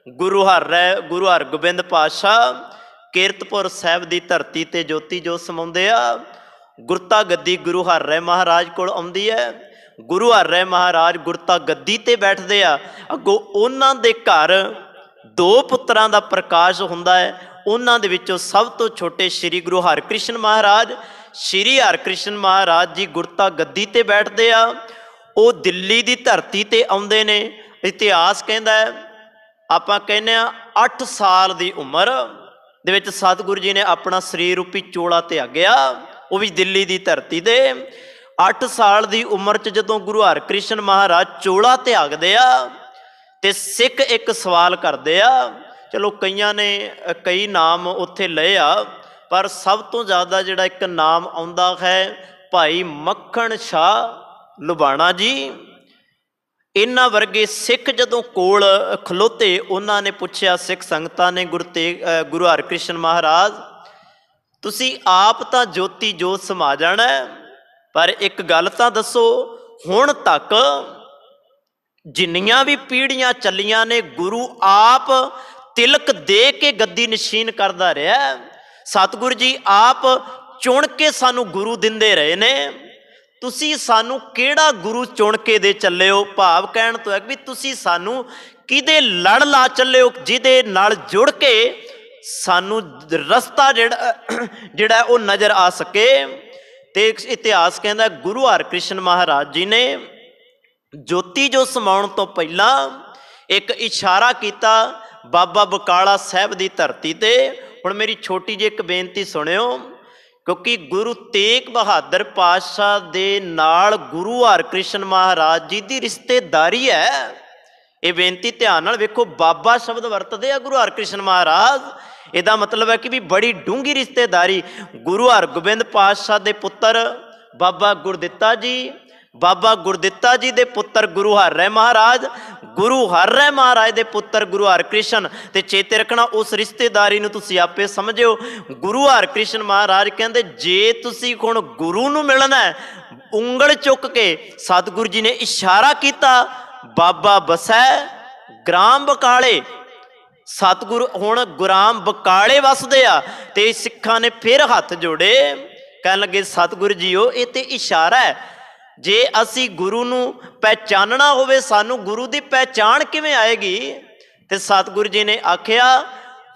ਗੁਰੂ ਹਰਗੋਬਿੰਦ ਪਾਤਸ਼ਾਹ ਕੀਰਤਪੁਰ ਸਾਹਿਬ ਦੀ ਧਰਤੀ ਤੇ ਜੋਤੀ ਜੋਤ ਸਮਾਉਂਦੇ ਆ। ਗੁਰਤਾ ਗੱਦੀ ਗੁਰੂ ਹਰ ਰਾਏ ਮਹਾਰਾਜ ਕੋਲ ਆਉਂਦੀ ਹੈ। ਗੁਰੂ ਹਰ ਰਾਏ ਮਹਾਰਾਜ ਗੁਰਤਾ ਗੱਦੀ ਤੇ ਬੈਠਦੇ ਆ। ਅੱਗੋਂ ਉਹਨਾਂ ਦੇ ਘਰ ਦੋ ਪੁੱਤਰਾਂ ਦਾ ਪ੍ਰਕਾਸ਼ ਹੁੰਦਾ ਹੈ। ਉਹਨਾਂ ਦੇ ਵਿੱਚੋਂ ਸਭ ਤੋਂ ਛੋਟੇ ਸ਼੍ਰੀ ਗੁਰੂ ਹਰਕ੍ਰਿਸ਼ਨ ਮਹਾਰਾਜ, ਸ਼੍ਰੀ ਹਰਕ੍ਰਿਸ਼ਨ ਮਹਾਰਾਜ ਜੀ ਗੁਰਤਾ ਗੱਦੀ ਤੇ ਬੈਠਦੇ ਆ। ਉਹ ਦਿੱਲੀ ਦੀ ਧਰਤੀ ਤੇ ਆਉਂਦੇ ਨੇ। ਇਤਿਹਾਸ ਕਹਿੰਦਾ, ਆਪਾਂ ਕਹਿੰਦੇ ਆ 8 ਸਾਲ ਦੀ ਉਮਰ ਦੇ ਵਿੱਚ ਸਤਿਗੁਰੂ ਜੀ ਨੇ ਆਪਣਾ ਸਰੀਰ ਰੂਪੀ ਚੋਲਾ ਤਿਆਗਿਆ, ਉਹ ਵੀ ਦਿੱਲੀ ਦੀ ਧਰਤੀ ਤੇ। 8 ਸਾਲ ਦੀ ਉਮਰ 'ਚ ਜਦੋਂ ਗੁਰੂ ਹਰਕ੍ਰਿਸ਼ਨ ਮਹਾਰਾਜ ਚੋਲਾ ਤਿਆਗਦੇ ਆ, ਤੇ ਸਿੱਖ ਇੱਕ ਸਵਾਲ ਕਰਦੇ ਆ। ਚਲੋ ਕਈਆਂ ਨੇ ਕਈ ਨਾਮ ਉੱਥੇ ਲਏ ਆ, ਪਰ ਸਭ ਤੋਂ ਜ਼ਿਆਦਾ ਜਿਹੜਾ ਇੱਕ ਨਾਮ ਆਉਂਦਾ ਹੈ ਭਾਈ ਮੱਖਣ ਸ਼ਾਹ ਲੁਬਾਣਾ ਜੀ। ਇਹਨਾਂ ਵਰਗੇ ਸਿੱਖ ਜਦੋਂ ਕੋਲ ਖਲੋਤੇ, ਉਹਨਾਂ ਨੇ ਪੁੱਛਿਆ, ਸਿੱਖ ਸੰਗਤਾਂ ਨੇ ਗੁਰੂ ਹਰਕ੍ਰਿਸ਼ਨ ਮਹਾਰਾਜ, ਤੁਸੀਂ ਆਪ ਤਾਂ ਜੋਤੀ ਜੋਤ ਸਮਾ ਜਾਣਾ, ਪਰ ਇੱਕ ਗੱਲ ਤਾਂ ਦੱਸੋ, ਹੁਣ ਤੱਕ ਜਿੰਨੀਆਂ ਵੀ ਪੀੜ੍ਹੀਆਂ ਚੱਲੀਆਂ ਨੇ, ਗੁਰੂ ਆਪ ਤਿਲਕ ਦੇ ਕੇ ਗੱਦੀ ਨਸ਼ੀਨ ਕਰਦਾ ਰਿਹਾ। ਸਤਿਗੁਰੂ ਜੀ ਆਪ ਚੁਣ ਕੇ ਸਾਨੂੰ ਗੁਰੂ ਦਿੰਦੇ ਰਹੇ ਨੇ। ਤੁਸੀਂ ਸਾਨੂੰ ਕਿਹੜਾ ਗੁਰੂ ਚੁਣ ਕੇ ਦੇ ਚੱਲੇ ਹੋ? ਭਾਵ ਕਹਿਣ ਤੋਂ ਹੈ ਵੀ ਤੁਸੀਂ ਸਾਨੂੰ ਕਿਹਦੇ ਲੜ ਲਾ ਚੱਲੇ ਹੋ, ਜਿਹਦੇ ਨਾਲ ਜੁੜ ਕੇ ਸਾਨੂੰ ਰਸਤਾ ਜਿਹੜਾ ਉਹ ਨਜ਼ਰ ਆ ਸਕੇ। ਤੇ ਇਤਿਹਾਸ ਕਹਿੰਦਾ ਗੁਰੂ ਹਰਕ੍ਰਿਸ਼ਨ ਮਹਾਰਾਜ ਜੀ ਨੇ ਜੋਤੀ ਜੋ ਸਮਾਉਣ ਤੋਂ ਪਹਿਲਾਂ ਇੱਕ ਇਸ਼ਾਰਾ ਕੀਤਾ ਬਾਬਾ ਬਕਾਲਾ ਸਾਹਿਬ ਦੀ ਧਰਤੀ ਤੇ। ਹੁਣ ਮੇਰੀ ਛੋਟੀ ਜਿਹੀ ਇੱਕ ਬੇਨਤੀ ਸੁਣਿਓ, ਕਿਉਂਕਿ ਗੁਰੂ ਤੇਗ ਬਹਾਦਰ ਪਾਤਸ਼ਾਹ ਦੇ ਨਾਲ ਗੁਰੂ ਹਰਕ੍ਰਿਸ਼ਨ ਮਹਾਰਾਜ ਜੀ ਦੀ ਰਿਸ਼ਤੇਦਾਰੀ ਹੈ। ਇਹ ਬੇਨਤੀ ਧਿਆਨ ਨਾਲ ਵੇਖੋ, ਬਾਬਾ ਸ਼ਬਦ ਵਰਤਦੇ ਆ ਗੁਰੂ ਹਰਕ੍ਰਿਸ਼ਨ ਮਹਾਰਾਜ। ਇਹਦਾ ਮਤਲਬ ਹੈ ਕਿ ਵੀ ਬੜੀ ਡੂੰਘੀ ਰਿਸ਼ਤੇਦਾਰੀ। ਗੁਰੂ ਹਰਗੋਬਿੰਦ ਪਾਤਸ਼ਾਹ ਦੇ ਪੁੱਤਰ ਬਾਬਾ ਗੁਰਦਿੱਤਾ ਜੀ, ਬਾਬਾ ਗੁਰਦਿੱਤਾ ਜੀ ਦੇ ਪੁੱਤਰ ਗੁਰੂ ਹਰ ਰਾਏ ਮਹਾਰਾਜ, ਗੁਰੂ ਹਰ ਰਾਏ ਮਹਾਰਾਜ ਦੇ ਪੁੱਤਰ ਗੁਰੂ ਹਰਕ੍ਰਿਸ਼ਨ। ਤੇ ਚੇਤੇ ਰੱਖਣਾ, ਉਸ ਰਿਸ਼ਤੇਦਾਰੀ ਨੂੰ ਤੁਸੀਂ ਆਪੇ ਸਮਝਿਓ। ਗੁਰੂ ਹਰਕ੍ਰਿਸ਼ਨ ਮਹਾਰਾਜ ਕਹਿੰਦੇ, ਜੇ ਤੁਸੀਂ ਹੁਣ ਗੁਰੂ ਨੂੰ ਮਿਲਣਾ, ਉਂਗਲ ਚੁੱਕ ਕੇ ਸਤਿਗੁਰੂ ਜੀ ਨੇ ਇਸ਼ਾਰਾ ਕੀਤਾ, ਬਾਬਾ ਬਸੈ ਗ੍ਰਾਮ ਬਕਾਲੇ, सतगुरु हुण गुराम बकाले वसदे आ। ते सिखां ने फिर हथ जोड़े, कहन लगे सतगुरु जीओ ये तो इशारा है, जे असी गुरु नूं पहचानना होवे सानू गुरु की पहचान किवें आएगी। ते सतगुरु जी ने आख्या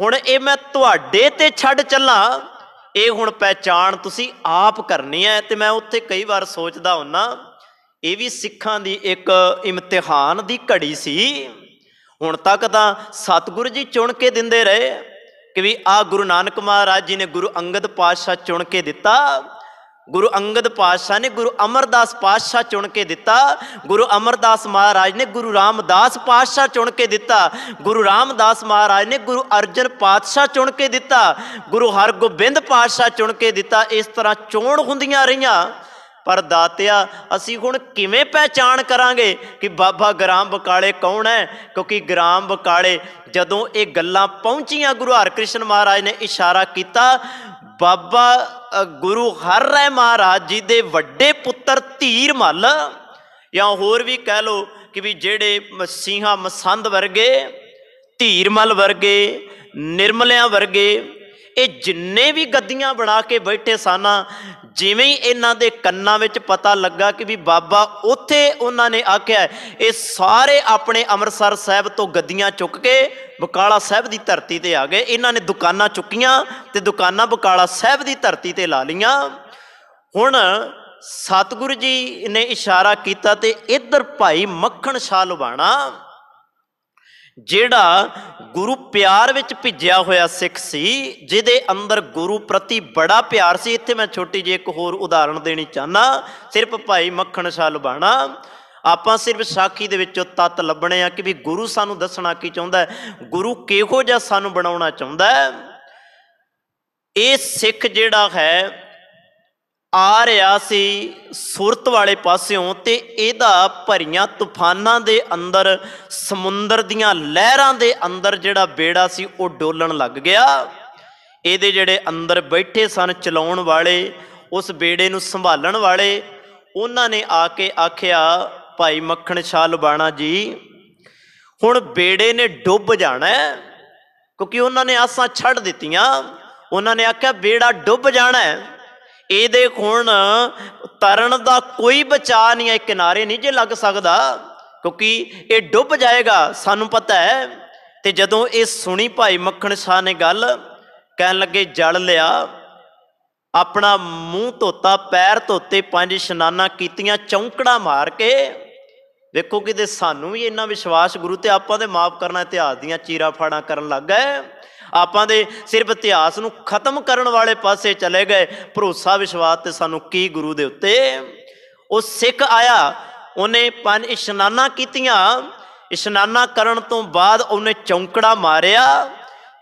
हुण ये मैं तुहाडे ते छड्ड चलां, ये हुण पहचान तुसी आप करनी है। ते मैं उत्थे कई बार सोचदा हुन्ना, ये भी सिखां दी एक इम्तिहान दी घड़ी सी। हुण तक तां सतगुरु जी चुन के दिंदे रहे कि भी आ गुरु नानक महाराज जी ने गुरु अंगद पातशाह चुन के दिता, गुरु अंगद पातशाह ने गुरु अमरदास पातशाह चुन के दिता, गुरु अमरदास महाराज ने गुरु रामदास पातशाह चुन के दिता, गुरु रामदास महाराज ने गुरु अर्जन पातशाह चुन के दिता, गुरु हरगोबिंद पातशाह चुन के दिता। इस तरह चोण हुंदियां रहियां। पर दातिया असी हुण किवें पहचान करांगे कि बाबा ग्राम बकाले कौन है? क्योंकि ग्राम बकाले जदों ये गल्लां पहुंचियां, गुरु हरकृष्ण महाराज ने इशारा किया, बाबा गुरु हर राय महाराज जी दे वड्डे पुत्र धीर मल, या होर भी कह लो कि भी जेड़े मसीहा मसंद वर्गे, धीर मल वर्गे, निर्मलिया वर्गे, ये जिन्ने भी गद्दियां बना के बैठे सन, जिवें ही इन्हां दे कन्नां विच पता लगा कि भी बाबा उत्थे उन्हां ने आख्या, ये सारे अपने अमृतसर साहब तो गद्दियां चुक के बकाला साहब की धरती ते आ गए। इन्हां ने दुकानां चुकियां ते दुकानां बकाला साहब की धरती ते ला लियां। हुण सतगुरु जी ने इशारा किया ते इधर भाई मक्खण शाह लुबाणा जिहड़ा गुरु प्यार विच भिजिया होया सिख सी, जिहदे अंदर गुरु प्रति बड़ा प्यार सी। इत्थे मैं छोटी जी एक होर उदाहरण देनी चाहना, सिर्फ भाई मक्खण शाह लुबाणा। आपां सिर्फ साखी दे विचों तत्त लभणे आ कि भी गुरु सानू दसना की चाहुंदा है, गुरु किहो जिहा सानू बनाउणा चाहुंदा है। ये सिख जिहड़ा है आ रहा सी सुरत वाले पासियों, ते इहदा भरियां तूफानां दे अंदर समुंदर दियां लहरां दे अंदर जिहड़ा बेड़ा सी वो डोलण लग गया। इहदे जिहड़े अंदर बैठे सन चलाउण वाले, उस बेड़े नूं संभालण वाले, उन्हां ने आके आख्या, भाई मक्खण शाह लुबाणा जी हुण बेड़े ने डुब जाना है, क्योंकि उन्होंने आसां छड्ड दित्तियां। उन्होंने आख्या बेड़ा डुब जाना है, ये हुण तरन का कोई बचा नहीं है, किनारे नहीं जे लग सकता, क्योंकि ये डुब जाएगा, सानू पता है। तो जदों ये सुनी भाई मक्खण शाह ने गल, कहन लगे जल लिया, अपना मूँह धोता, पैर धोते, 5 इशनाना कीतियां, चौंकड़ा मार के। देखो कि सानू भी इन्ना विश्वास गुरु ते आपां दे माफ करना इतिहास दियां चीरा फाड़ा करन लग गए। आपां दे सिर्फ इतिहास नूं खत्म करन वाले पासे चले गए, भरोसा विश्वास ते सानू की गुरु दे उत्ते। वो सिख आया, उन्हें 5 इशनाना कीतियां, इशनाना करन तो बाद उन्हें चौंकड़ा मारिया।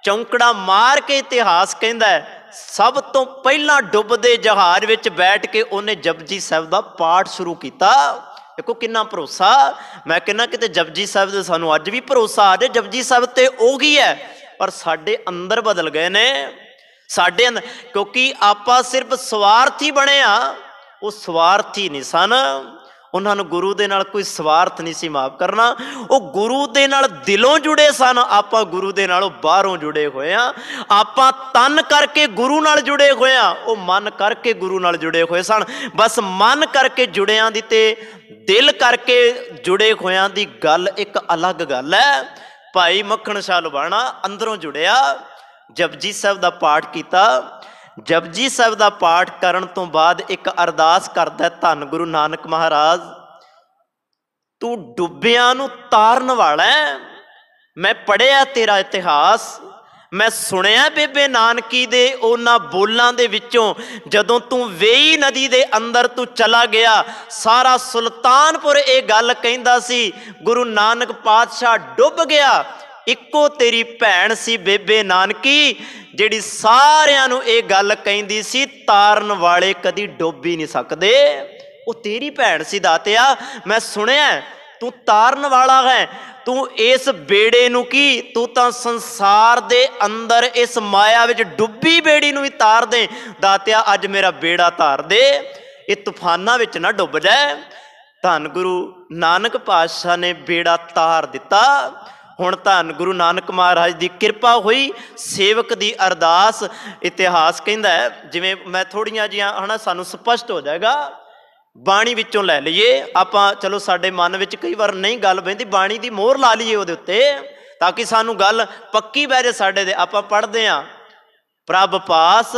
चौंकड़ा मार के इतिहास कहंदा है सब तो पहला डुबदे जहाज विच बैठ के उन्हें जपजी साहिब दा पाठ शुरू किया। देखो कितना भरोसा। मैं कहना कि जपजी साहिब दे सानू अज भी भरोसा आ जाए, जपजी साहिब ते ओही है, पर साडे अंदर बदल गए ने, साडे अंदर, क्योंकि आपां सिर्फ स्वार्थी बने आ, वो स्वार्थी नहीं सन। उन्होंने गुरु दे नाल कोई स्वार्थ नहीं सी माफ करना, वो गुरु दे नाल दिलों जुड़े सन। आपां गुरु दे नालों बाहरों जुड़े हुए हैं, आपां तन करके गुरु नाल जुड़े हुए हैं, वो मन करके गुरु नाल जुड़े हुए सन। बस मन करके जुड़ियां दी ते दिल करके जुड़े होयां दी गल एक अलग गल है। भाई मक्खण शाह लुबाणा अंदरों जुड़िया, जपजी साहिब दा पाठ किया। जपजी साहिब दा पाठ करन तो बाद एक अरदास करदा, धन गुरु नानक महाराज तू डुबियां नूं तारन वाला है। मैं पढ़िया तेरा इतिहास, मैं सुनिया बेबे नानकी दे उन्हां बोलां दे विचों, जदों तू वेई नदी दे अंदर तू चला गया, सारा सुल्तानपुर ये गल कहंदा सी गुरु नानक पातशाह डुब गया। इक्को तेरी भैन सी बेबे नानकी, जिहड़ी सारियां नूं ये गल कहंदी सी तारन वाले कदी डुब ही नहीं सकदे, वो तेरी भैन सी दातिया। मैं सुनिया तू तारन वाला है, तू इस बेड़े नूं की, तू तां संसार दे अंदर इस माया विच डुब्बी बेड़ी नूं ही तार दे। दातिया अज मेरा बेड़ा तार दे, ये तूफानां विच ना डुब जाए। धन गुरु नानक पातशाह ने बेड़ा तार दिता। ਹੁਣ ਧੰਨ ਗੁਰੂ नानक महाराज की किरपा हुई। सेवक की अरदास इतिहास कहता है, जिमें मैं थोड़िया जिहियां है ना सानू स्पष्ट हो जाएगा, बाणी विचों लै लईए आपां। चलो साडे मन विच कई बार नहीं गल बहिंदी, बाणी की मोहर ला लईए उहदे उत्ते ताकि सानू गल पक्की बह जाए साडे दे। आपां पढ़दे हां, प्रभ पास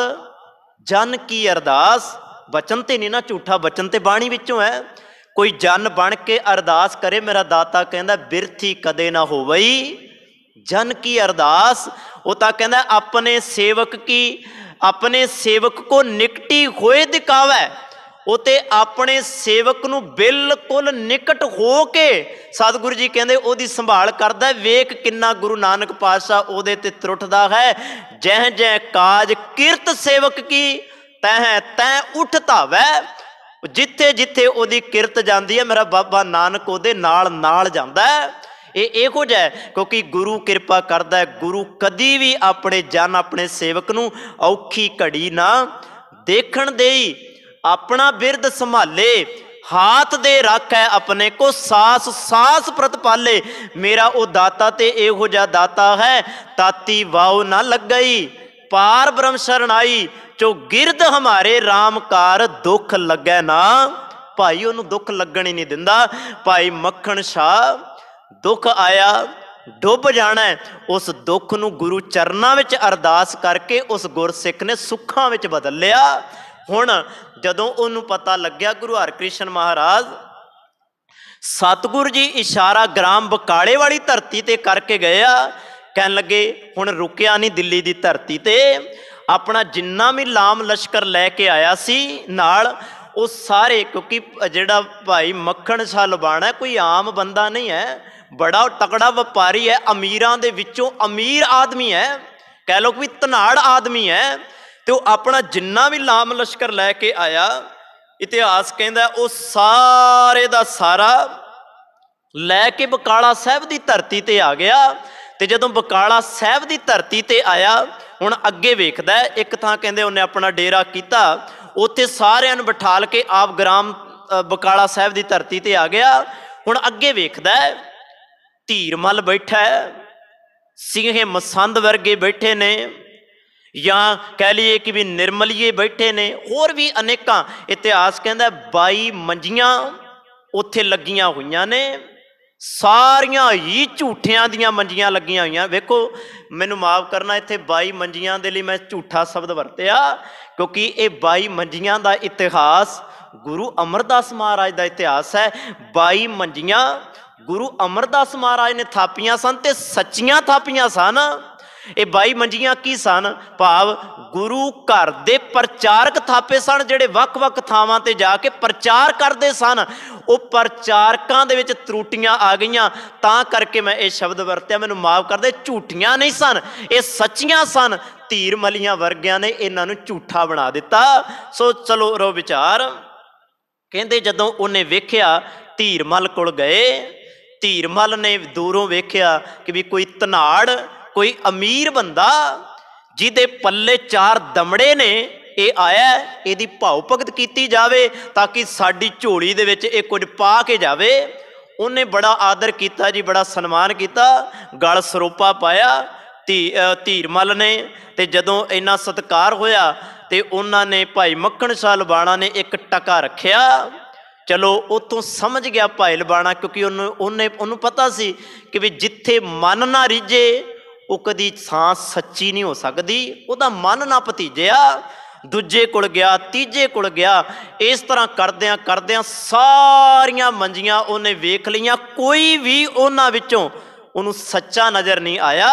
जन की अरदास, बचन ते नहीं ना झूठा, बचन ते बाणी विचों है। कोई जन बन के अरदास करे, मेरा दाता कहता बिरथी कदे ना होवई जन की अरदास। वो तो कहता अपने सेवक की, अपने सेवक को निकटी होए दिखावे, वो तो अपने सेवक नूं बिल्कुल निकट हो के सतगुरु जी कहते ओदी संभाल करदा। वेख किन्ना गुरु नानक पातशाह ओदे ते त्रुटदा है। जह जह काज किरत सेवक की तह तह उठ धावै। जिथे जिथे ओदी किरत जाती है, मेरा बाबा नानक ओदे नाल नाल जांदा है। ये इहो जिहा है क्योंकि गुरु किरपा करदा है। गुरु कदी भी अपने जन, अपने सेवक नूं औखी घड़ी ना देखण देई। अपना बिरद संभाले, हाथ दे रखै अपने को, सास सास प्रतिपाले। मेरा वो दाता ते इहो जिहा दाता है, ताती वाओ ना लगई पार ब्रह्म शरणाई। जो गिरद हमारे रामकार दुख लगे ना, भाई उन्होंने दुख लगन ही नहीं दिंदा। भाई मक्खन शाह दुख आया डुब जाना है, उस दुख नूं गुरु चरनां विच अरदास करके उस गुरसिख ने सुखां विच बदल लिया। हुण जदों उन्होंने पता लग्या गुरु हरकृष्ण महाराज सतगुरु जी इशारा ग्राम बकाले वाली धरती ते करके गए आ। कहन लगे हुण रुकिया नहीं दिल्ली की धरती ते, अपना जिन्ना भी लाम लश्कर लैके आया सी नाल, वो सारे, क्योंकि जिहड़ा भाई मक्खन शाह लबाणा कोई आम बंदा नहीं है, बड़ा तगड़ा व्यापारी है, अमीरां दे विचों अमीर आदमी है, कह लो कोई धनाड़ आदमी है। तो अपना जिन्ना भी लाम लश्कर लैके आया, इतिहास कहता है वो सारे दा सारा लैके बकाला साहब की धरती ते आ गया। तो जदों बकाला साहब की धरती ते आया, हुण अगे वेखदा है, एक थां कहंदे उन्हें अपना डेरा कीता, उत्थे सारिआं नूं बिठाल के आप ग्राम बकाला साहब की धरती ते आ गया। हुण अगे वेखदा है, धीरमल बैठा है, सिंहे मसंद वर्गे बैठे ने, या कह लीए कि भी निर्मलीए बैठे ने, होर भी अनेकां। इतिहास कहंदा 22 मंजियां उत्थे लगियां होईयां ने, सारियां ही झूठियां दियां मंजियां लगियां हुई। वेखो मैनू माफ़ करना, इत्थे 22 मंजियां दे लई मैं झूठा शब्द वरतिया, क्योंकि ये 22 मंजियां दा इतिहास गुरु अमरदास महाराज का इतिहास है। 22 मंजियां गुरु अमरदास महाराज ने थापियां सन, ते सच्चियां थापियां सन। ये 22 मंजियां की सन, भाव गुरु घर दे प्रचारक थापे सन, जिहड़े वख-वख थावां ते जाके प्रचार करते सन। वो प्रचारकां दे विच त्रुटियां आ गईयां, तां करके मैं ये शब्द वरत्या, मैनूं माफ़ कर दे। झूठियां नहीं सन, ये सच्चियां सन। धीरमलियां वर्गियां ने इन्हां नूं झूठा बना दिता। सो चलो रो विचार, कहंदे जदों उन्हें वेख्या धीरमल कोल गए, धीरमल ने दूरों वेख्या कि भी कोई धनाड़, कोई अमीर बंदा जिदे पल्ले 4 दमड़े ने, ये आया, यदि भाव भगत की जाए ताकि साड़ी झोली दे विच ये कुछ पा के जाए। उन्हें बड़ा आदर किया जी, बड़ा सन्मान किया, गल सरोपा पाया धीरमल ने। तो जदों इन्ना सत्कार होया तो उन्होंने भाई मक्खन शाह लबाणा ने एक टका रखिया। चलो उतों समझ गया भाई लबाणा, क्योंकि उन्हें पता सी कि भी जिथे मन ना रिझे वो कदी सांस सच्ची नहीं हो सकती। वह मन ना भतीजिया, दूजे कोल गया, तीजे कोल गया, इस तरह करद्या करद्या सारियां मंजियां उन्हें वेख लियां, कोई भी उन्हां विचों उन्होंने सच्चा नज़र नहीं आया।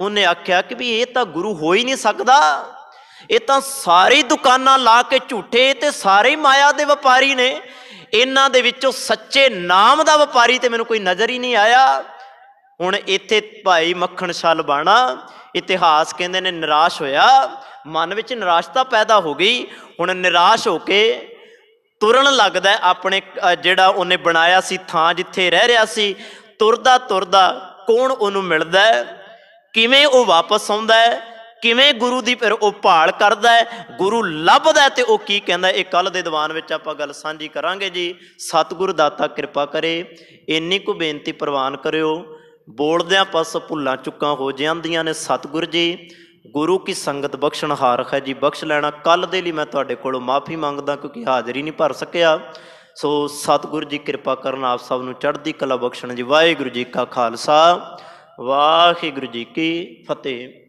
उन्हें आख्या कि भी ये तो गुरु हो ही नहीं सकता, ये तो सारी दुकानां ला के झूठे, तो सारे माया के व्यापारी ने, इन्हां दे विचों सच्चे नाम का व्यापारी तो मैनूं कोई नज़र ही नहीं आया। हुण इत्थे भाई मक्खन शाह लबाणा इतिहास कहंदे ने निराश होया, मन विच निराशता पैदा हो गई। हुण निराश होके तुरन लगदा अपने जिहड़ा उन्हें बनाया सी थां जिथे रह रहा सी, तुरदा तुरदा कौन उन्होंने मिलदा है, किवें वो वापस आउंदा है, किवें गुरु की फिर वो भाल करदा है, गुरु लभदा है, तो वो की कहंदा। ये कल दे दीवान विच आपां गल सांझी करांगे जी। सतगुरु दाता कृपा करे, इन्नी को बेनती प्रवान करियो। ਬੋਲਦਿਆਂ ਪਾਸ ਭੁੱਲਾਂ ਚੁੱਕਾਂ ਹੋ ਜਾਂਦੀਆਂ ਨੇ। ਸਤਿਗੁਰ ਜੀ ਗੁਰੂ ਕੀ ਸੰਗਤ ਬਖਸ਼ਣਹਾਰ ਹੈ ਜੀ, ਬਖਸ਼ ਲੈਣਾ। ਕੱਲ੍ਹ ਦੇ ਲਈ ਮੈਂ ਤੁਹਾਡੇ ਕੋਲੋਂ ਮਾफ़ੀ ਮੰਗਦਾ ਕਿਉਂਕਿ ਹਾਜ਼ਰੀ ਨਹੀਂ ਭਰ ਸਕਿਆ। ਸੋ ਸਤਿਗੁਰੂ ਜੀ ਕਿਰਪਾ ਕਰਨ, ਆਪ ਸਭ ਨੂੰ ਚੜ੍ਹਦੀ ਕਲਾ ਬਖਸ਼ਣ ਜੀ। ਵਾਹਿਗੁਰੂ ਜੀ ਕਾ ਖਾਲਸਾ, ਵਾਹਿਗੁਰੂ ਜੀ ਕੀ ਫਤਿਹ।